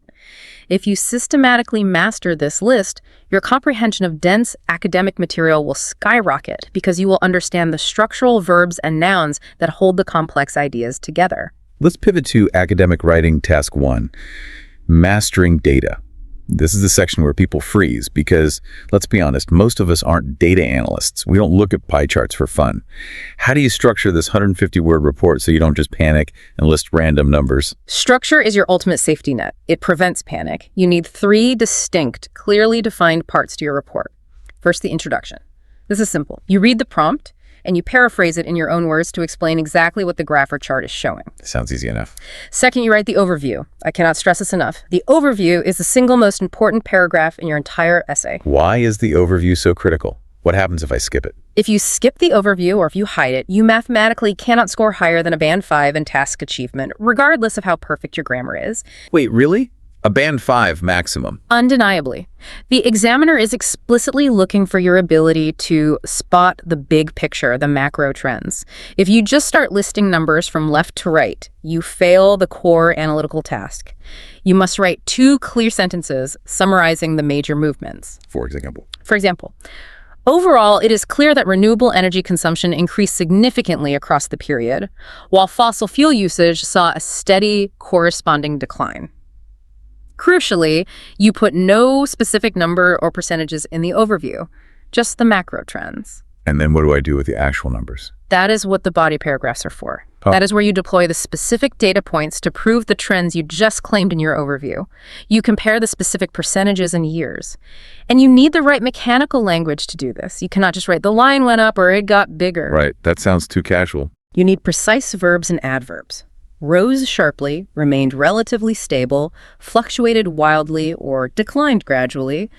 If you systematically master this list, your comprehension of dense academic material will skyrocket because you will understand the structural verbs and nouns that hold the complex ideas together. Let's pivot to academic writing task 1, mastering data. This is the section where people freeze because, let's be honest, most of us aren't data analysts. We don't look at pie charts for fun. How do you structure this 150-word report so you don't just panic and list random numbers? Structure is your ultimate safety net. It prevents panic. You need 3 distinct, clearly defined parts to your report. First, the introduction. This is simple. You read the prompt, and you paraphrase it in your own words to explain exactly what the graph or chart is showing. Sounds easy enough. Second, you write the overview. I cannot stress this enough. The overview is the single most important paragraph in your entire essay. Why is the overview so critical? What happens if I skip it? If you skip the overview or if you hide it, you mathematically cannot score higher than a band 5 in task achievement, regardless of how perfect your grammar is. Wait, really? A band 5 maximum? Undeniably. The examiner is explicitly looking for your ability to spot the big picture, the macro trends. If you just start listing numbers from left to right, you fail the core analytical task. You must write 2 clear sentences summarizing the major movements. For example? Overall, it is clear that renewable energy consumption increased significantly across the period, while fossil fuel usage saw a steady corresponding decline. Crucially, you put no specific number or percentages in the overview, just the macro trends. And then what do I do with the actual numbers? That is what the body paragraphs are for. Oh. That is where you deploy the specific data points to prove the trends you just claimed in your overview. You compare the specific percentages and years. And you need the right mechanical language to do this. You cannot just write the line went up or it got bigger. Right, that sounds too casual. You need precise verbs and adverbs. Rose sharply, remained relatively stable, fluctuated wildly, or declined gradually,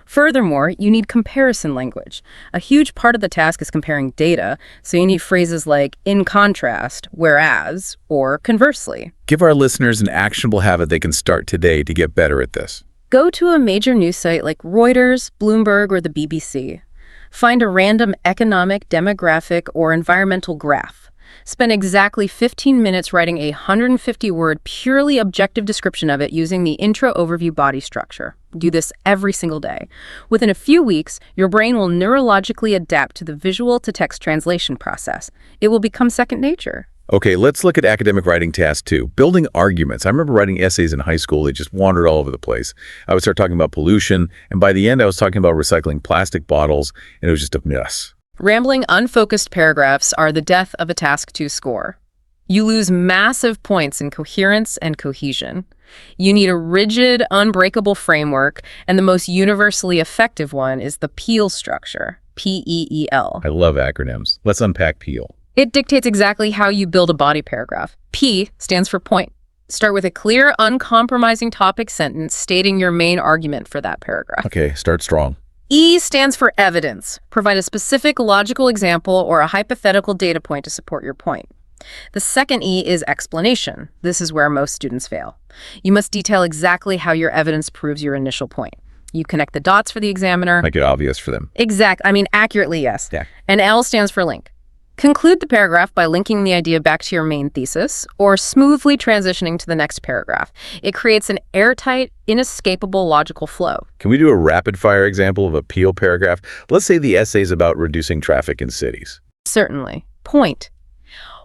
Furthermore, you need comparison language. A huge part of the task is comparing data, so you need phrases like in contrast, whereas, or conversely. Give our listeners an actionable habit they can start today to get better at this. Go to a major news site like Reuters, Bloomberg, or the BBC. Find a random economic, demographic, or environmental graph. Spend exactly 15 minutes writing a 150-word, purely objective description of it using the intro overview body structure. Do this every single day. Within a few weeks, your brain will neurologically adapt to the visual-to-text translation process. It will become second nature. Okay, let's look at academic writing task 2, building arguments. I remember writing essays in high school that just wandered all over the place. I would start talking about pollution, and by the end I was talking about recycling plastic bottles, and it was just a mess. Rambling, unfocused paragraphs are the death of a task 2 score. You lose massive points in coherence and cohesion. You need a rigid, unbreakable framework, and the most universally effective one is the PEAL structure, P-E-E-L. I love acronyms. Let's unpack PEAL. It dictates exactly how you build a body paragraph. P stands for point. Start with a clear, uncompromising topic sentence stating your main argument for that paragraph. Okay, start strong. E stands for evidence. Provide a specific logical example or a hypothetical data point to support your point. The second E is explanation. This is where most students fail. You must detail exactly how your evidence proves your initial point. You connect the dots for the examiner. Make it obvious for them. Accurately, yes. Yeah. And L stands for link. Conclude the paragraph by linking the idea back to your main thesis or smoothly transitioning to the next paragraph. It creates an airtight, inescapable logical flow. Can we do a rapid-fire example of a PEAL paragraph? Let's say the essay is about reducing traffic in cities. Certainly. Point.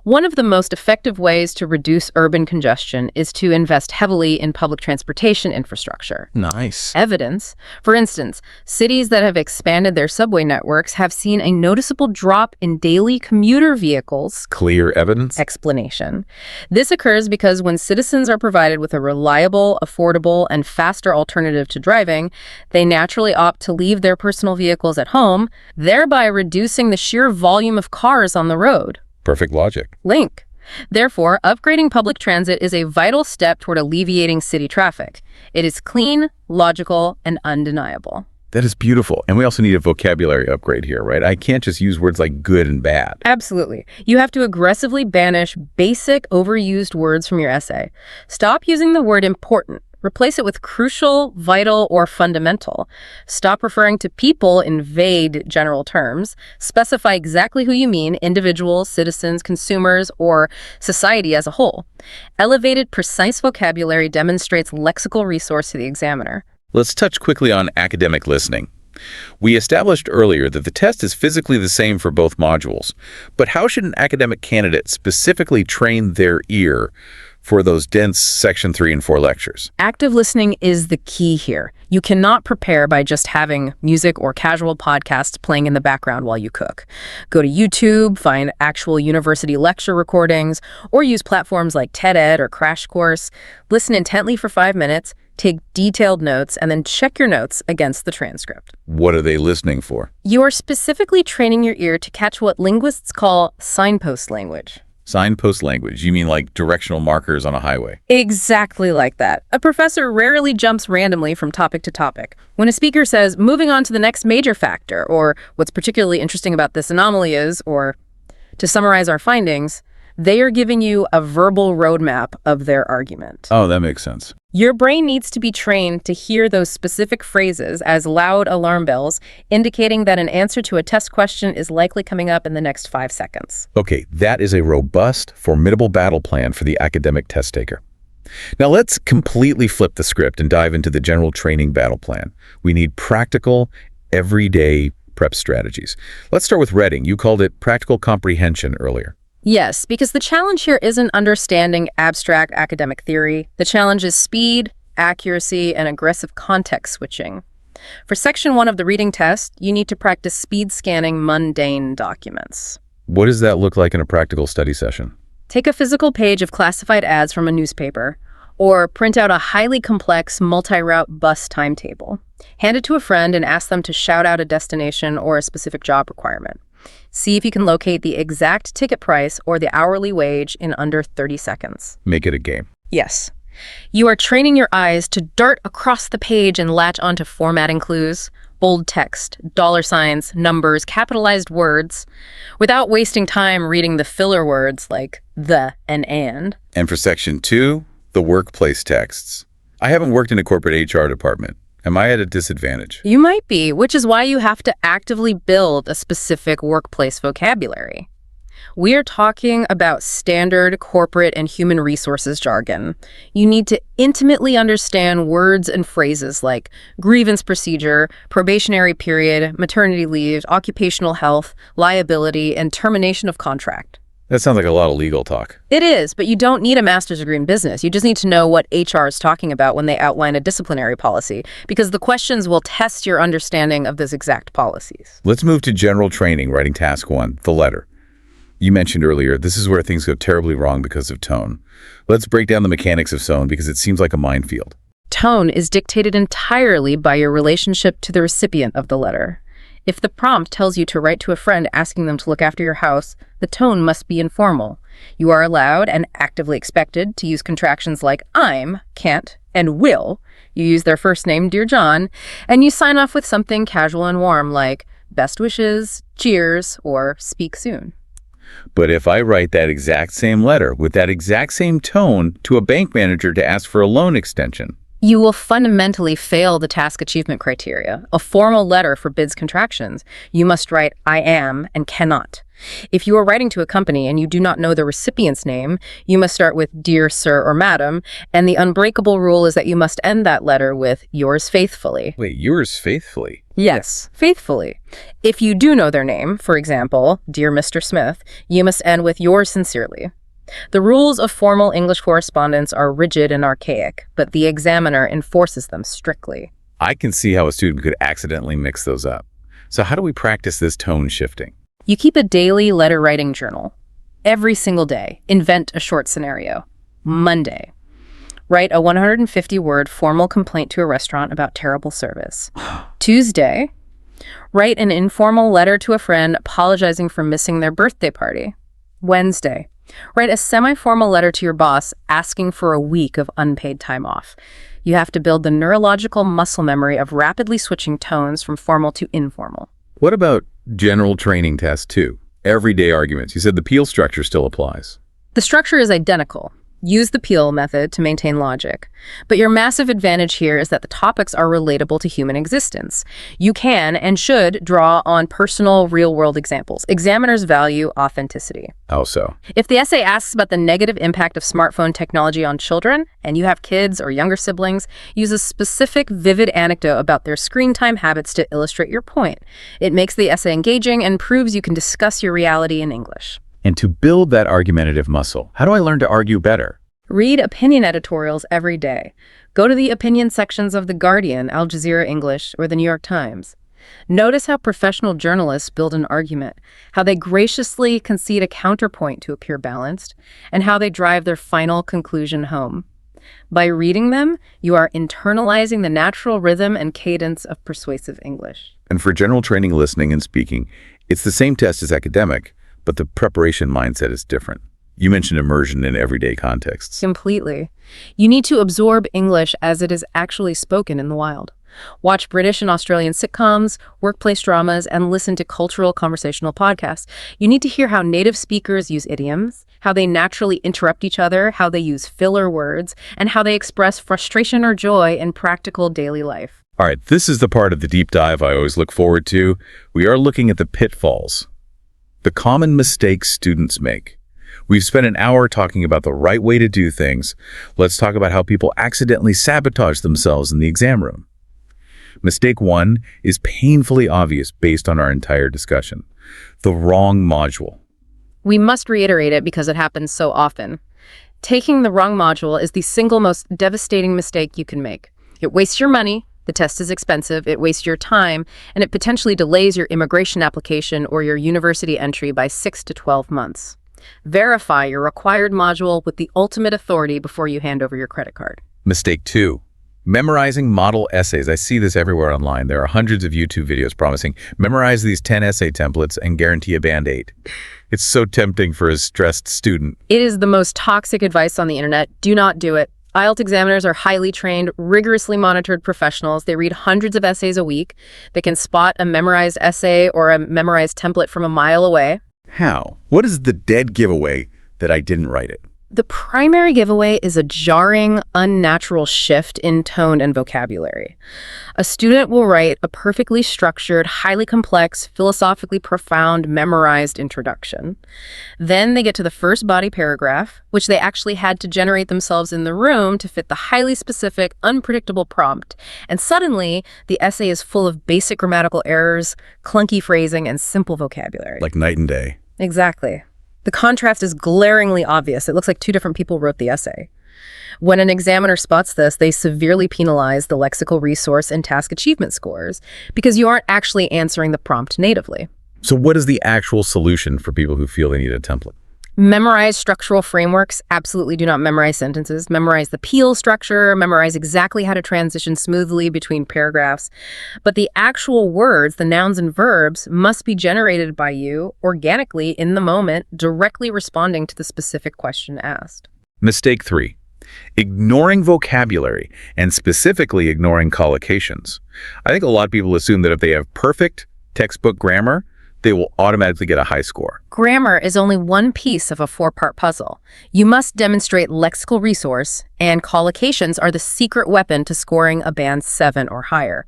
One of the most effective ways to reduce urban congestion is to invest heavily in public transportation infrastructure. Nice. Evidence. For instance, cities that have expanded their subway networks have seen a noticeable drop in daily commuter vehicles. Clear evidence? Explanation. This occurs because when citizens are provided with a reliable, affordable, and faster alternative to driving, they naturally opt to leave their personal vehicles at home, thereby reducing the sheer volume of cars on the road. Perfect logic. Link. Therefore, upgrading public transit is a vital step toward alleviating city traffic. It is clean, logical, and undeniable. That is beautiful. And we also need a vocabulary upgrade here, right? I can't just use words like good and bad. Absolutely. You have to aggressively banish basic, overused words from your essay. Stop using the word important. Replace it with crucial, vital, or fundamental. Stop referring to people in vague general terms. Specify exactly who you mean, individuals, citizens, consumers, or society as a whole. Elevated, precise vocabulary demonstrates lexical resource to the examiner. Let's touch quickly on academic listening. We established earlier that the test is physically the same for both modules, but how should an academic candidate specifically train their ear for those dense Section 3 and 4 lectures? Active listening is the key here. You cannot prepare by just having music or casual podcasts playing in the background while you cook. Go to YouTube, find actual university lecture recordings, or use platforms like TED-Ed or Crash Course. Listen intently for 5 minutes, take detailed notes, and then check your notes against the transcript. What are they listening for? You are specifically training your ear to catch what linguists call signpost language. Signpost language. You mean like directional markers on a highway? Exactly like that. A professor rarely jumps randomly from topic to topic. When a speaker says, moving on to the next major factor, or what's particularly interesting about this anomaly is, or to summarize our findings, they are giving you a verbal roadmap of their argument. Oh, that makes sense. Your brain needs to be trained to hear those specific phrases as loud alarm bells, indicating that an answer to a test question is likely coming up in the next 5 seconds. Okay, that is a robust, formidable battle plan for the academic test taker. Now let's completely flip the script and dive into the general training battle plan. We need practical, everyday prep strategies. Let's start with reading. You called it practical comprehension earlier. Yes, because the challenge here isn't understanding abstract academic theory. The challenge is speed, accuracy, and aggressive context switching. For Section 1 of the reading test, you need to practice speed scanning mundane documents. What does that look like in a practical study session? Take a physical page of classified ads from a newspaper, or print out a highly complex multi-route bus timetable. Hand it to a friend and ask them to shout out a destination or a specific job requirement. See if you can locate the exact ticket price or the hourly wage in under 30 seconds. Make it a game. Yes. You are training your eyes to dart across the page and latch onto formatting clues. Bold text, dollar signs, numbers, capitalized words, without wasting time reading the filler words like the and. And for section 2, the workplace texts. I haven't worked in a corporate HR department. Am I at a disadvantage? You might be, which is why you have to actively build a specific workplace vocabulary. We are talking about standard corporate and human resources jargon. You need to intimately understand words and phrases like grievance procedure, probationary period, maternity leave, occupational health, liability, and termination of contract. That sounds like a lot of legal talk. It is, but you don't need a master's degree in business. You just need to know what HR is talking about when they outline a disciplinary policy, because the questions will test your understanding of those exact policies. Let's move to general training, writing task 1, the letter. You mentioned earlier, this is where things go terribly wrong because of tone. Let's break down the mechanics of tone because it seems like a minefield. Tone is dictated entirely by your relationship to the recipient of the letter. If the prompt tells you to write to a friend asking them to look after your house, the tone must be informal. You are allowed and actively expected to use contractions like I'm, can't, and will. You use their first name, Dear John, and you sign off with something casual and warm like best wishes, cheers, or speak soon. But if I write that exact same letter with that exact same tone to a bank manager to ask for a loan extension, you will fundamentally fail the task achievement criteria. A formal letter forbids contractions. You must write I am and cannot. If you are writing to a company and you do not know the recipient's name, you must start with Dear Sir or Madam, and the unbreakable rule is that you must end that letter with yours faithfully. Wait, yours faithfully? Yes, faithfully. If you do know their name, for example, Dear Mr. Smith, you must end with yours sincerely. The rules of formal English correspondence are rigid and archaic, but the examiner enforces them strictly. I can see how a student could accidentally mix those up. So how do we practice this tone shifting? You keep a daily letter writing journal. Every single day, invent a short scenario. Monday, write a 150-word formal complaint to a restaurant about terrible service. Tuesday, write an informal letter to a friend apologizing for missing their birthday party. Wednesday, write a semi-formal letter to your boss asking for a week of unpaid time off. You have to build the neurological muscle memory of rapidly switching tones from formal to informal. What about general training test 2? Everyday arguments. You said the Peel structure still applies. The structure is identical. Use the Peel method to maintain logic. But your massive advantage here is that the topics are relatable to human existence. You can and should draw on personal, real-world examples. Examiners value authenticity. How so? If the essay asks about the negative impact of smartphone technology on children, and you have kids or younger siblings, use a specific, vivid anecdote about their screen time habits to illustrate your point. It makes the essay engaging and proves you can discuss your reality in English. And to build that argumentative muscle, how do I learn to argue better? Read opinion editorials every day. Go to the opinion sections of The Guardian, Al Jazeera English, or The New York Times. Notice how professional journalists build an argument, how they graciously concede a counterpoint to appear balanced, and how they drive their final conclusion home. By reading them, you are internalizing the natural rhythm and cadence of persuasive English. And for general training, listening, and speaking, it's the same test as academic, but the preparation mindset is different. You mentioned immersion in everyday contexts. Completely. You need to absorb English as it is actually spoken in the wild. Watch British and Australian sitcoms, workplace dramas, and listen to cultural conversational podcasts. You need to hear how native speakers use idioms, how they naturally interrupt each other, how they use filler words, and how they express frustration or joy in practical daily life. All right, this is the part of the deep dive I always look forward to. We are looking at the pitfalls, the common mistakes students make. We've spent an hour talking about the right way to do things. Let's talk about how people accidentally sabotage themselves in the exam room. Mistake 1 is painfully obvious based on our entire discussion. The wrong module. We must reiterate it because it happens so often. Taking the wrong module is the single most devastating mistake you can make. It wastes your money, the test is expensive, it wastes your time, and it potentially delays your immigration application or your university entry by 6 to 12 months. Verify your required module with the ultimate authority before you hand over your credit card. Mistake 2. Memorizing model essays. I see this everywhere online. There are hundreds of YouTube videos promising, memorize these 10 essay templates and guarantee a band 8. It's so tempting for a stressed student. It is the most toxic advice on the internet. Do not do it. IELTS examiners are highly trained, rigorously monitored professionals. They read hundreds of essays a week. They can spot a memorized essay or a memorized template from a mile away. How? What is the dead giveaway that I didn't write it? The primary giveaway is a jarring, unnatural shift in tone and vocabulary. A student will write a perfectly structured, highly complex, philosophically profound, memorized introduction. Then they get to the first body paragraph, which they actually had to generate themselves in the room to fit the highly specific, unpredictable prompt. And suddenly, the essay is full of basic grammatical errors, clunky phrasing, and simple vocabulary. Like night and day. Exactly. The contrast is glaringly obvious. It looks like two different people wrote the essay. When an examiner spots this, they severely penalize the lexical resource and task achievement scores because you aren't actually answering the prompt natively. So what is the actual solution for people who feel they need a template? Memorize structural frameworks. Absolutely do not memorize sentences. Memorize the peel structure. Memorize exactly how to transition smoothly between paragraphs. But the actual words, the nouns and verbs, must be generated by you organically in the moment, directly responding to the specific question asked. Mistake 3. Ignoring vocabulary, and specifically ignoring collocations. I think a lot of people assume that if they have perfect textbook grammar, they will automatically get a high score. Grammar is only one piece of a 4-part puzzle. You must demonstrate lexical resource, and collocations are the secret weapon to scoring a band 7 or higher.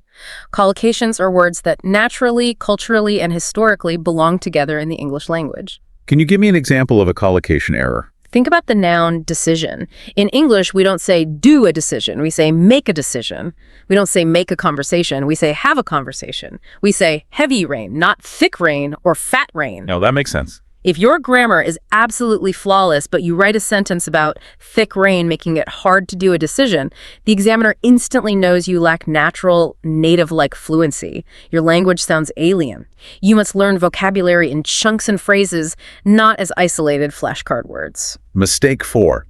Collocations are words that naturally, culturally, and historically belong together in the English language. Can you give me an example of a collocation error? Think about the noun decision. In English, we don't say do a decision. We say make a decision. We don't say make a conversation. We say have a conversation. We say heavy rain, not thick rain or fat rain. No, that makes sense. If your grammar is absolutely flawless, but you write a sentence about thick rain making it hard to do a decision, the examiner instantly knows you lack natural, native-like fluency. Your language sounds alien. You must learn vocabulary in chunks and phrases, not as isolated flashcard words. Mistake 4.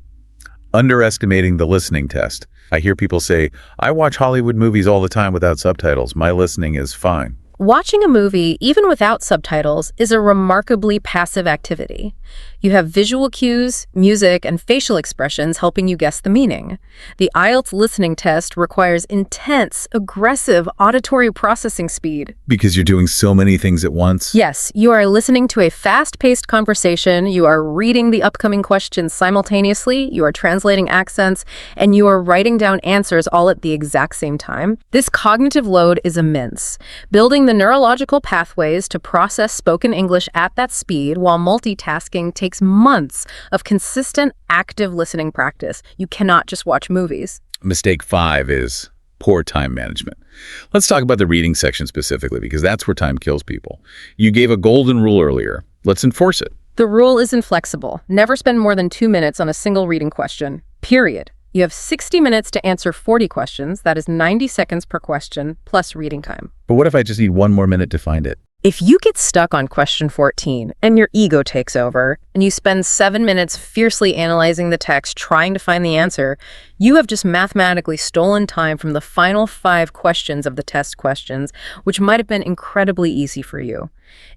Underestimating the listening test. I hear people say, I watch Hollywood movies all the time without subtitles. My listening is fine. Watching a movie, even without subtitles, is a remarkably passive activity. You have visual cues, music, and facial expressions helping you guess the meaning. The IELTS listening test requires intense, aggressive auditory processing speed. Because you're doing so many things at once? Yes, you are listening to a fast-paced conversation, you are reading the upcoming questions simultaneously, you are translating accents, and you are writing down answers all at the exact same time. This cognitive load is immense. Building the neurological pathways to process spoken English at that speed while multitasking takes months of consistent, active listening practice. You cannot just watch movies. Mistake 5 is poor time management. Let's talk about the reading section specifically, because that's where time kills people. You gave a golden rule earlier. Let's enforce it. The rule is inflexible. Never spend more than 2 minutes on a single reading question, period. You have 60 minutes to answer 40 questions. That is 90 seconds per question, plus reading time. But what if I just need 1 more minute to find it? If you get stuck on question 14 and your ego takes over and you spend 7 minutes fiercely analyzing the text trying to find the answer, you have just mathematically stolen time from the final 5 questions of the test questions, which might have been incredibly easy for you.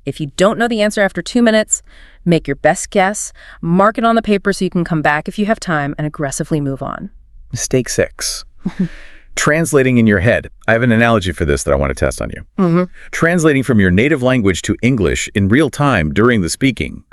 If you don't know the answer after 2 minutes, make your best guess, mark it on the paper so you can come back if you have time, and aggressively move on. Mistake 6. Translating in your head. I have an analogy for this that I want to test on you. Translating from your native language to English in real time during the speaking.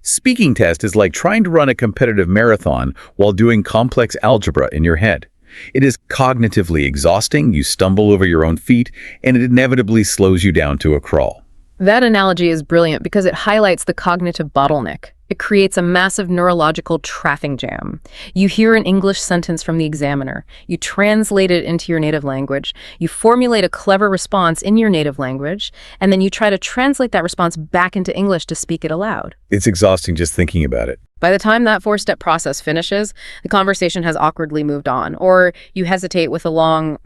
Speaking test is like trying to run a competitive marathon while doing complex algebra in your head. It is cognitively exhausting, you stumble over your own feet, and it inevitably slows you down to a crawl. That analogy is brilliant because it highlights the cognitive bottleneck. It creates a massive neurological traffic jam. You hear an English sentence from the examiner. You translate it into your native language. You formulate a clever response in your native language, and then you try to translate that response back into English to speak it aloud. It's exhausting just thinking about it. By the time that 4-step process finishes, the conversation has awkwardly moved on, or you hesitate with a long,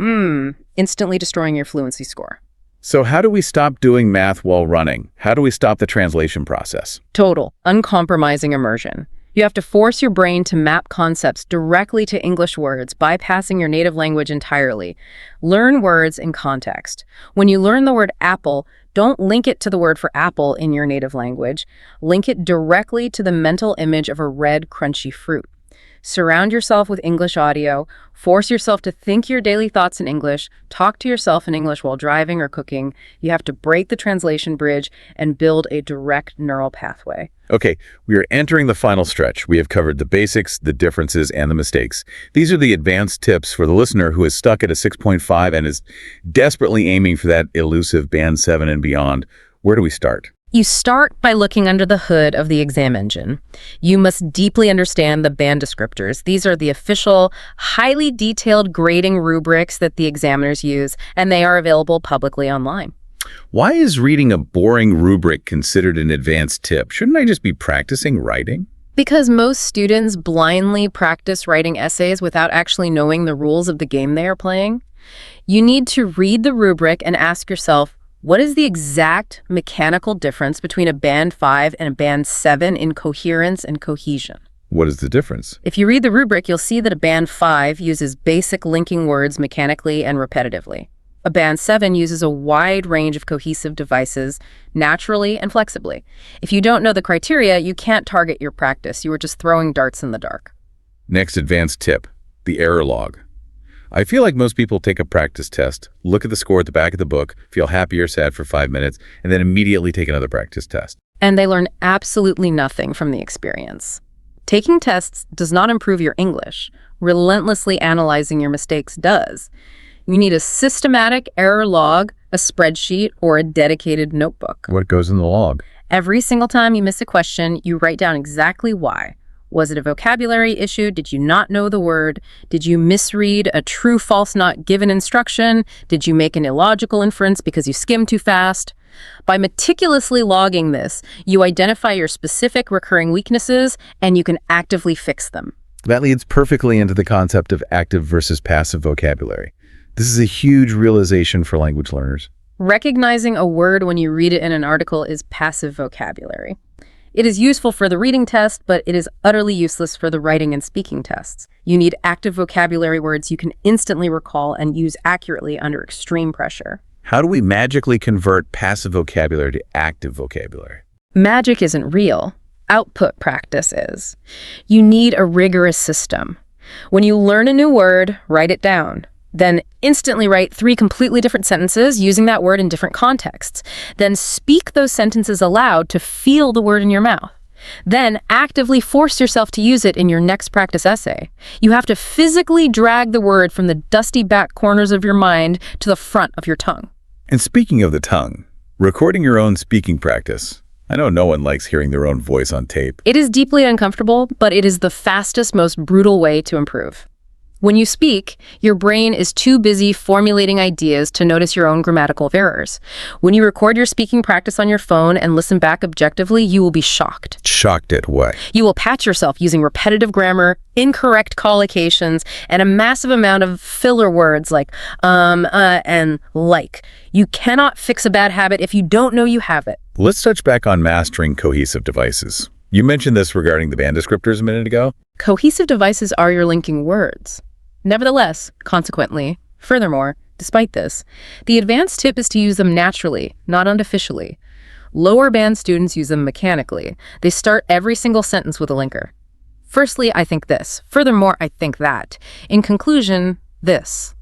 instantly destroying your fluency score. So how do we stop doing math while running? How do we stop the translation process? Total, uncompromising immersion. You have to force your brain to map concepts directly to English words, bypassing your native language entirely. Learn words in context. When you learn the word apple, don't link it to the word for apple in your native language. Link it directly to the mental image of a red, crunchy fruit. Surround yourself with English audio. Force yourself to think your daily thoughts in English. Talk to yourself in English while driving or cooking. You have to break the translation bridge and build a direct neural pathway. Okay, we are entering the final stretch. We have covered the basics, the differences, and the mistakes. These are the advanced tips for the listener who is stuck at a 6.5 and is desperately aiming for that elusive Band 7 and beyond. Where do we start? You start by looking under the hood of the exam engine. You must deeply understand the band descriptors. These are the official, highly detailed grading rubrics that the examiners use, and they are available publicly online. Why is reading a boring rubric considered an advanced tip? Shouldn't I just be practicing writing? Because most students blindly practice writing essays without actually knowing the rules of the game they are playing. You need to read the rubric and ask yourself, what is the exact mechanical difference between a Band 5 and a Band 7 in coherence and cohesion? What is the difference? If you read the rubric, you'll see that a Band 5 uses basic linking words mechanically and repetitively. A Band 7 uses a wide range of cohesive devices naturally and flexibly. If you don't know the criteria, you can't target your practice. You are just throwing darts in the dark. Next advanced tip, the error log. I feel like most people take a practice test, look at the score at the back of the book, feel happy or sad for 5 minutes, and then immediately take another practice test. And they learn absolutely nothing from the experience. Taking tests does not improve your English. Relentlessly analyzing your mistakes does. You need a systematic error log, a spreadsheet, or a dedicated notebook. What goes in the log? Every single time you miss a question, you write down exactly why. Was it a vocabulary issue? Did you not know the word? Did you misread a true, false, not given instruction? Did you make an illogical inference because you skimmed too fast? By meticulously logging this, you identify your specific recurring weaknesses and you can actively fix them. That leads perfectly into the concept of active versus passive vocabulary. This is a huge realization for language learners. Recognizing a word when you read it in an article is passive vocabulary. It is useful for the reading test, but it is utterly useless for the writing and speaking tests. You need active vocabulary words you can instantly recall and use accurately under extreme pressure. How do we magically convert passive vocabulary to active vocabulary? Magic isn't real. Output practice is. You need a rigorous system. When you learn a new word, write it down. Then instantly write 3 completely different sentences using that word in different contexts. Then speak those sentences aloud to feel the word in your mouth. Then actively force yourself to use it in your next practice essay. You have to physically drag the word from the dusty back corners of your mind to the front of your tongue. And speaking of the tongue, recording your own speaking practice. I know no one likes hearing their own voice on tape. It is deeply uncomfortable, but it is the fastest, most brutal way to improve. When you speak, your brain is too busy formulating ideas to notice your own grammatical errors. When you record your speaking practice on your phone and listen back objectively, you will be shocked. Shocked at what? You will patch yourself using repetitive grammar, incorrect collocations, and a massive amount of filler words like and like. You cannot fix a bad habit if you don't know you have it. Let's touch back on mastering cohesive devices. You mentioned this regarding the band descriptors a minute ago. Cohesive devices are your linking words. Nevertheless, consequently, furthermore, despite this, the advanced tip is to use them naturally, not artificially. Lower band students use them mechanically. They start every single sentence with a linker. Firstly, I think this. Furthermore, I think that. In conclusion, this.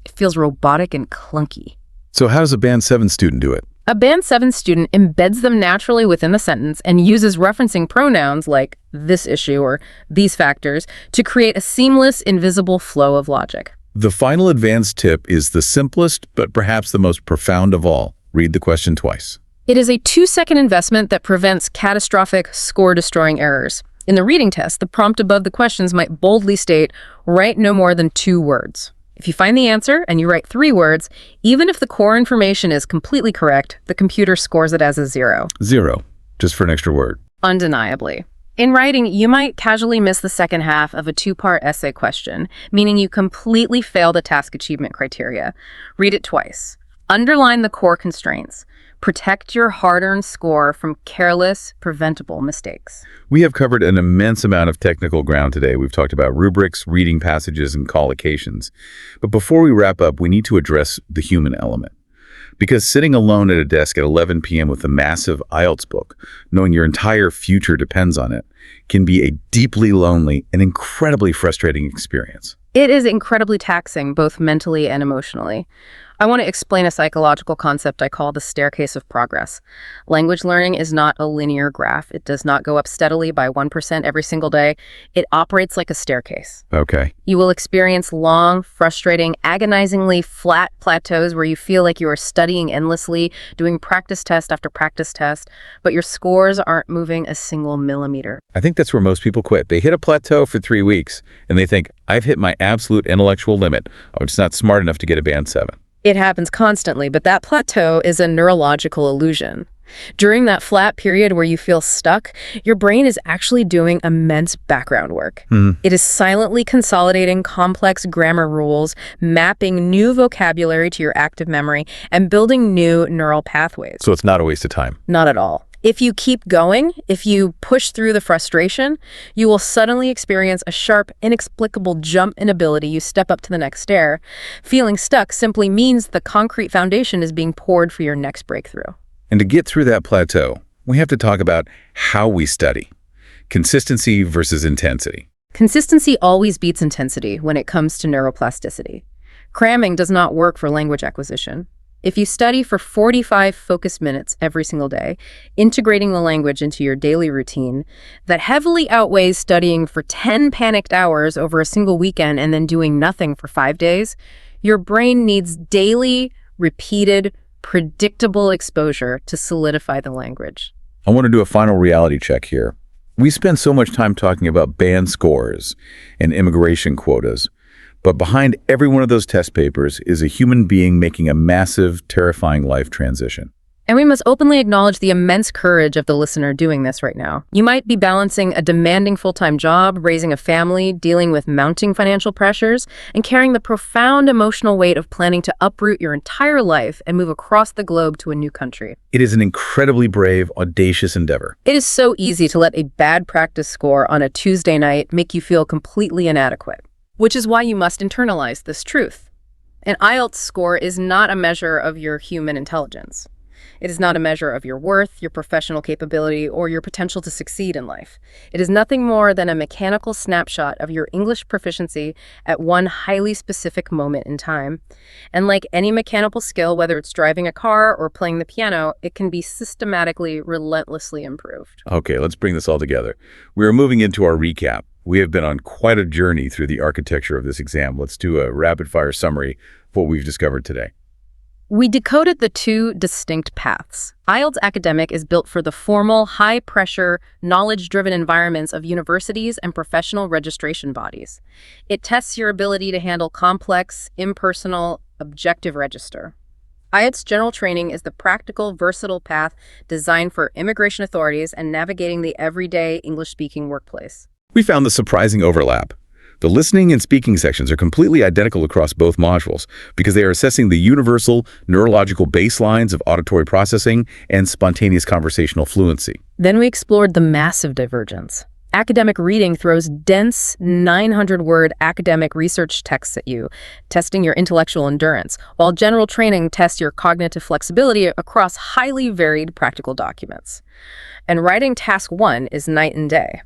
It feels robotic and clunky. So how does a Band 7 student do it? A Band 7 student embeds them naturally within the sentence and uses referencing pronouns like this issue or these factors to create a seamless, invisible flow of logic. The final advanced tip is the simplest, but perhaps the most profound of all. Read the question twice. It is a 2-second investment that prevents catastrophic, score-destroying errors. In the reading test, the prompt above the questions might boldly state, write no more than 2 words. If you find the answer and you write 3 words, even if the core information is completely correct, the computer scores it as a 0. 0, just for an extra word. Undeniably. In writing, you might casually miss the second half of a 2-part essay question, meaning you completely fail the task achievement criteria. Read it twice. Underline the core constraints. Protect your hard-earned score from careless, preventable mistakes. We have covered an immense amount of technical ground today. We've talked about rubrics, reading passages, and collocations. But before we wrap up, we need to address the human element. Because sitting alone at a desk at 11 p.m. with a massive IELTS book, knowing your entire future depends on it, can be a deeply lonely and incredibly frustrating experience. It is incredibly taxing, both mentally and emotionally. I want to explain a psychological concept I call the staircase of progress. Language learning is not a linear graph. It does not go up steadily by 1% every single day. It operates like a staircase. Okay. You will experience long, frustrating, agonizingly flat plateaus where you feel like you are studying endlessly, doing practice test after practice test, but your scores aren't moving a single millimeter. I think that's where most people quit. They hit a plateau for 3 weeks, and they think, I've hit my absolute intellectual limit. I'm just not smart enough to get a band 7. It happens constantly, but that plateau is a neurological illusion. During that flat period where you feel stuck, your brain is actually doing immense background work. It is silently consolidating complex grammar rules, mapping new vocabulary to your active memory, and building new neural pathways. So it's not a waste of time. Not at all. If you keep going, if you push through the frustration, you will suddenly experience a sharp, inexplicable jump in ability. You step up to the next stair. Feeling stuck simply means the concrete foundation is being poured for your next breakthrough. And to get through that plateau, we have to talk about how we study. Consistency versus intensity. Consistency always beats intensity when it comes to neuroplasticity. Cramming does not work for language acquisition. If you study for 45 focused minutes every single day, integrating the language into your daily routine, that heavily outweighs studying for 10 panicked hours over a single weekend and then doing nothing for 5 days, your brain needs daily, repeated, predictable exposure to solidify the language. I want to do a final reality check here. We spend so much time talking about band scores and immigration quotas, but behind every one of those test papers is a human being making a massive, terrifying life transition. And we must openly acknowledge the immense courage of the listener doing this right now. You might be balancing a demanding full-time job, raising a family, dealing with mounting financial pressures, and carrying the profound emotional weight of planning to uproot your entire life and move across the globe to a new country. It is an incredibly brave, audacious endeavor. It is so easy to let a bad practice score on a Tuesday night make you feel completely inadequate, which is why you must internalize this truth. An IELTS score is not a measure of your human intelligence. It is not a measure of your worth, your professional capability, or your potential to succeed in life. It is nothing more than a mechanical snapshot of your English proficiency at one highly specific moment in time. And like any mechanical skill, whether it's driving a car or playing the piano, it can be systematically, relentlessly improved. Okay, let's bring this all together. We are moving into our recap. We have been on quite a journey through the architecture of this exam. Let's do a rapid-fire summary of what we've discovered today. We decoded the two distinct paths. IELTS Academic is built for the formal, high-pressure, knowledge-driven environments of universities and professional registration bodies. It tests your ability to handle complex, impersonal, objective register. IELTS General training is the practical, versatile path designed for immigration authorities and navigating the everyday English-speaking workplace. We found the surprising overlap. The listening and speaking sections are completely identical across both modules because they are assessing the universal neurological baselines of auditory processing and spontaneous conversational fluency. Then we explored the massive divergence. Academic reading throws dense, 900-word academic research texts at you, testing your intellectual endurance, while general training tests your cognitive flexibility across highly varied practical documents. And writing task 1 is night and day.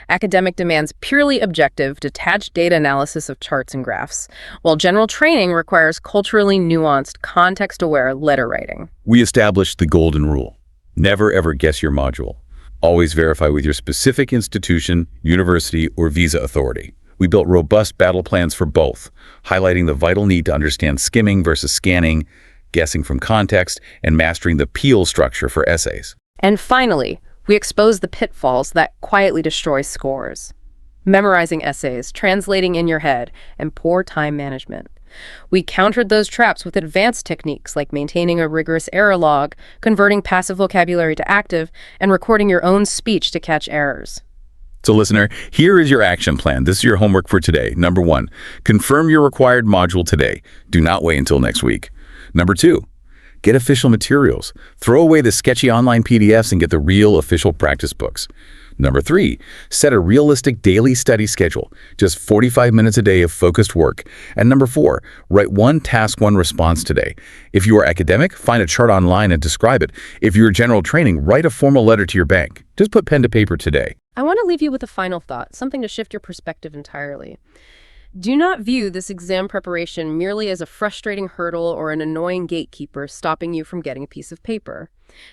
Academic demands purely objective, detached data analysis of charts and graphs, while general training requires culturally nuanced, context-aware letter writing. We established the golden rule. Never ever guess your module. Always verify with your specific institution, university, or visa authority. We built robust battle plans for both, highlighting the vital need to understand skimming versus scanning, guessing from context, and mastering the Peel structure for essays. And finally, we expose the pitfalls that quietly destroy scores. Memorizing essays, translating in your head, and poor time management. We countered those traps with advanced techniques like maintaining a rigorous error log, converting passive vocabulary to active, and recording your own speech to catch errors. So listener, here is your action plan. This is your homework for today. Number 1, confirm your required module today. Do not wait until next week. Number 2, Get official materials. Throw away the sketchy online PDFs and get the real official practice books. Number 3, set a realistic daily study schedule, just 45 minutes a day of focused work. And number 4, write one task, one response today. If you are academic, find a chart online and describe it. If you're general training, write a formal letter to your bank. Just put pen to paper today. I want to leave you with a final thought, something to shift your perspective entirely. Do not view this exam preparation merely as a frustrating hurdle or an annoying gatekeeper stopping you from getting a piece of paper.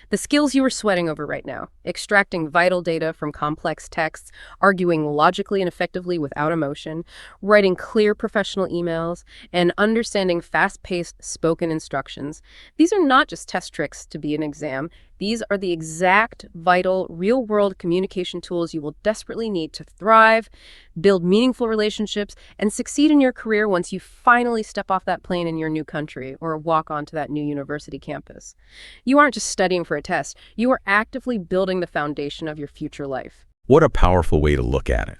The skills you are sweating over right now, extracting vital data from complex texts, arguing logically and effectively without emotion, writing clear professional emails, and understanding fast-paced spoken instructions, these are not just test tricks to be an exam. These are the exact, vital, real-world communication tools you will desperately need to thrive, build meaningful relationships, and succeed in your career once you finally step off that plane in your new country or walk onto that new university campus. You aren't just studying for a test. You are actively building the foundation of your future life. What a powerful way to look at it.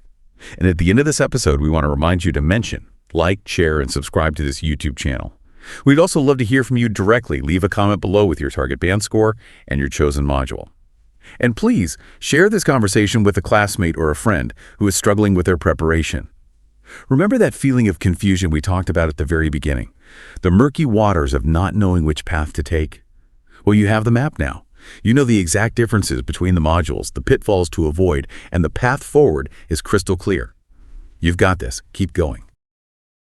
And at the end of this episode, we want to remind you to mention, like, share, and subscribe to this YouTube channel. We'd also love to hear from you directly. Leave a comment below with your target band score and your chosen module. And please share this conversation with a classmate or a friend who is struggling with their preparation. Remember that feeling of confusion we talked about at the very beginning? The murky waters of not knowing which path to take? Well, you have the map now. You know the exact differences between the modules, the pitfalls to avoid, and the path forward is crystal clear. You've got this. Keep going.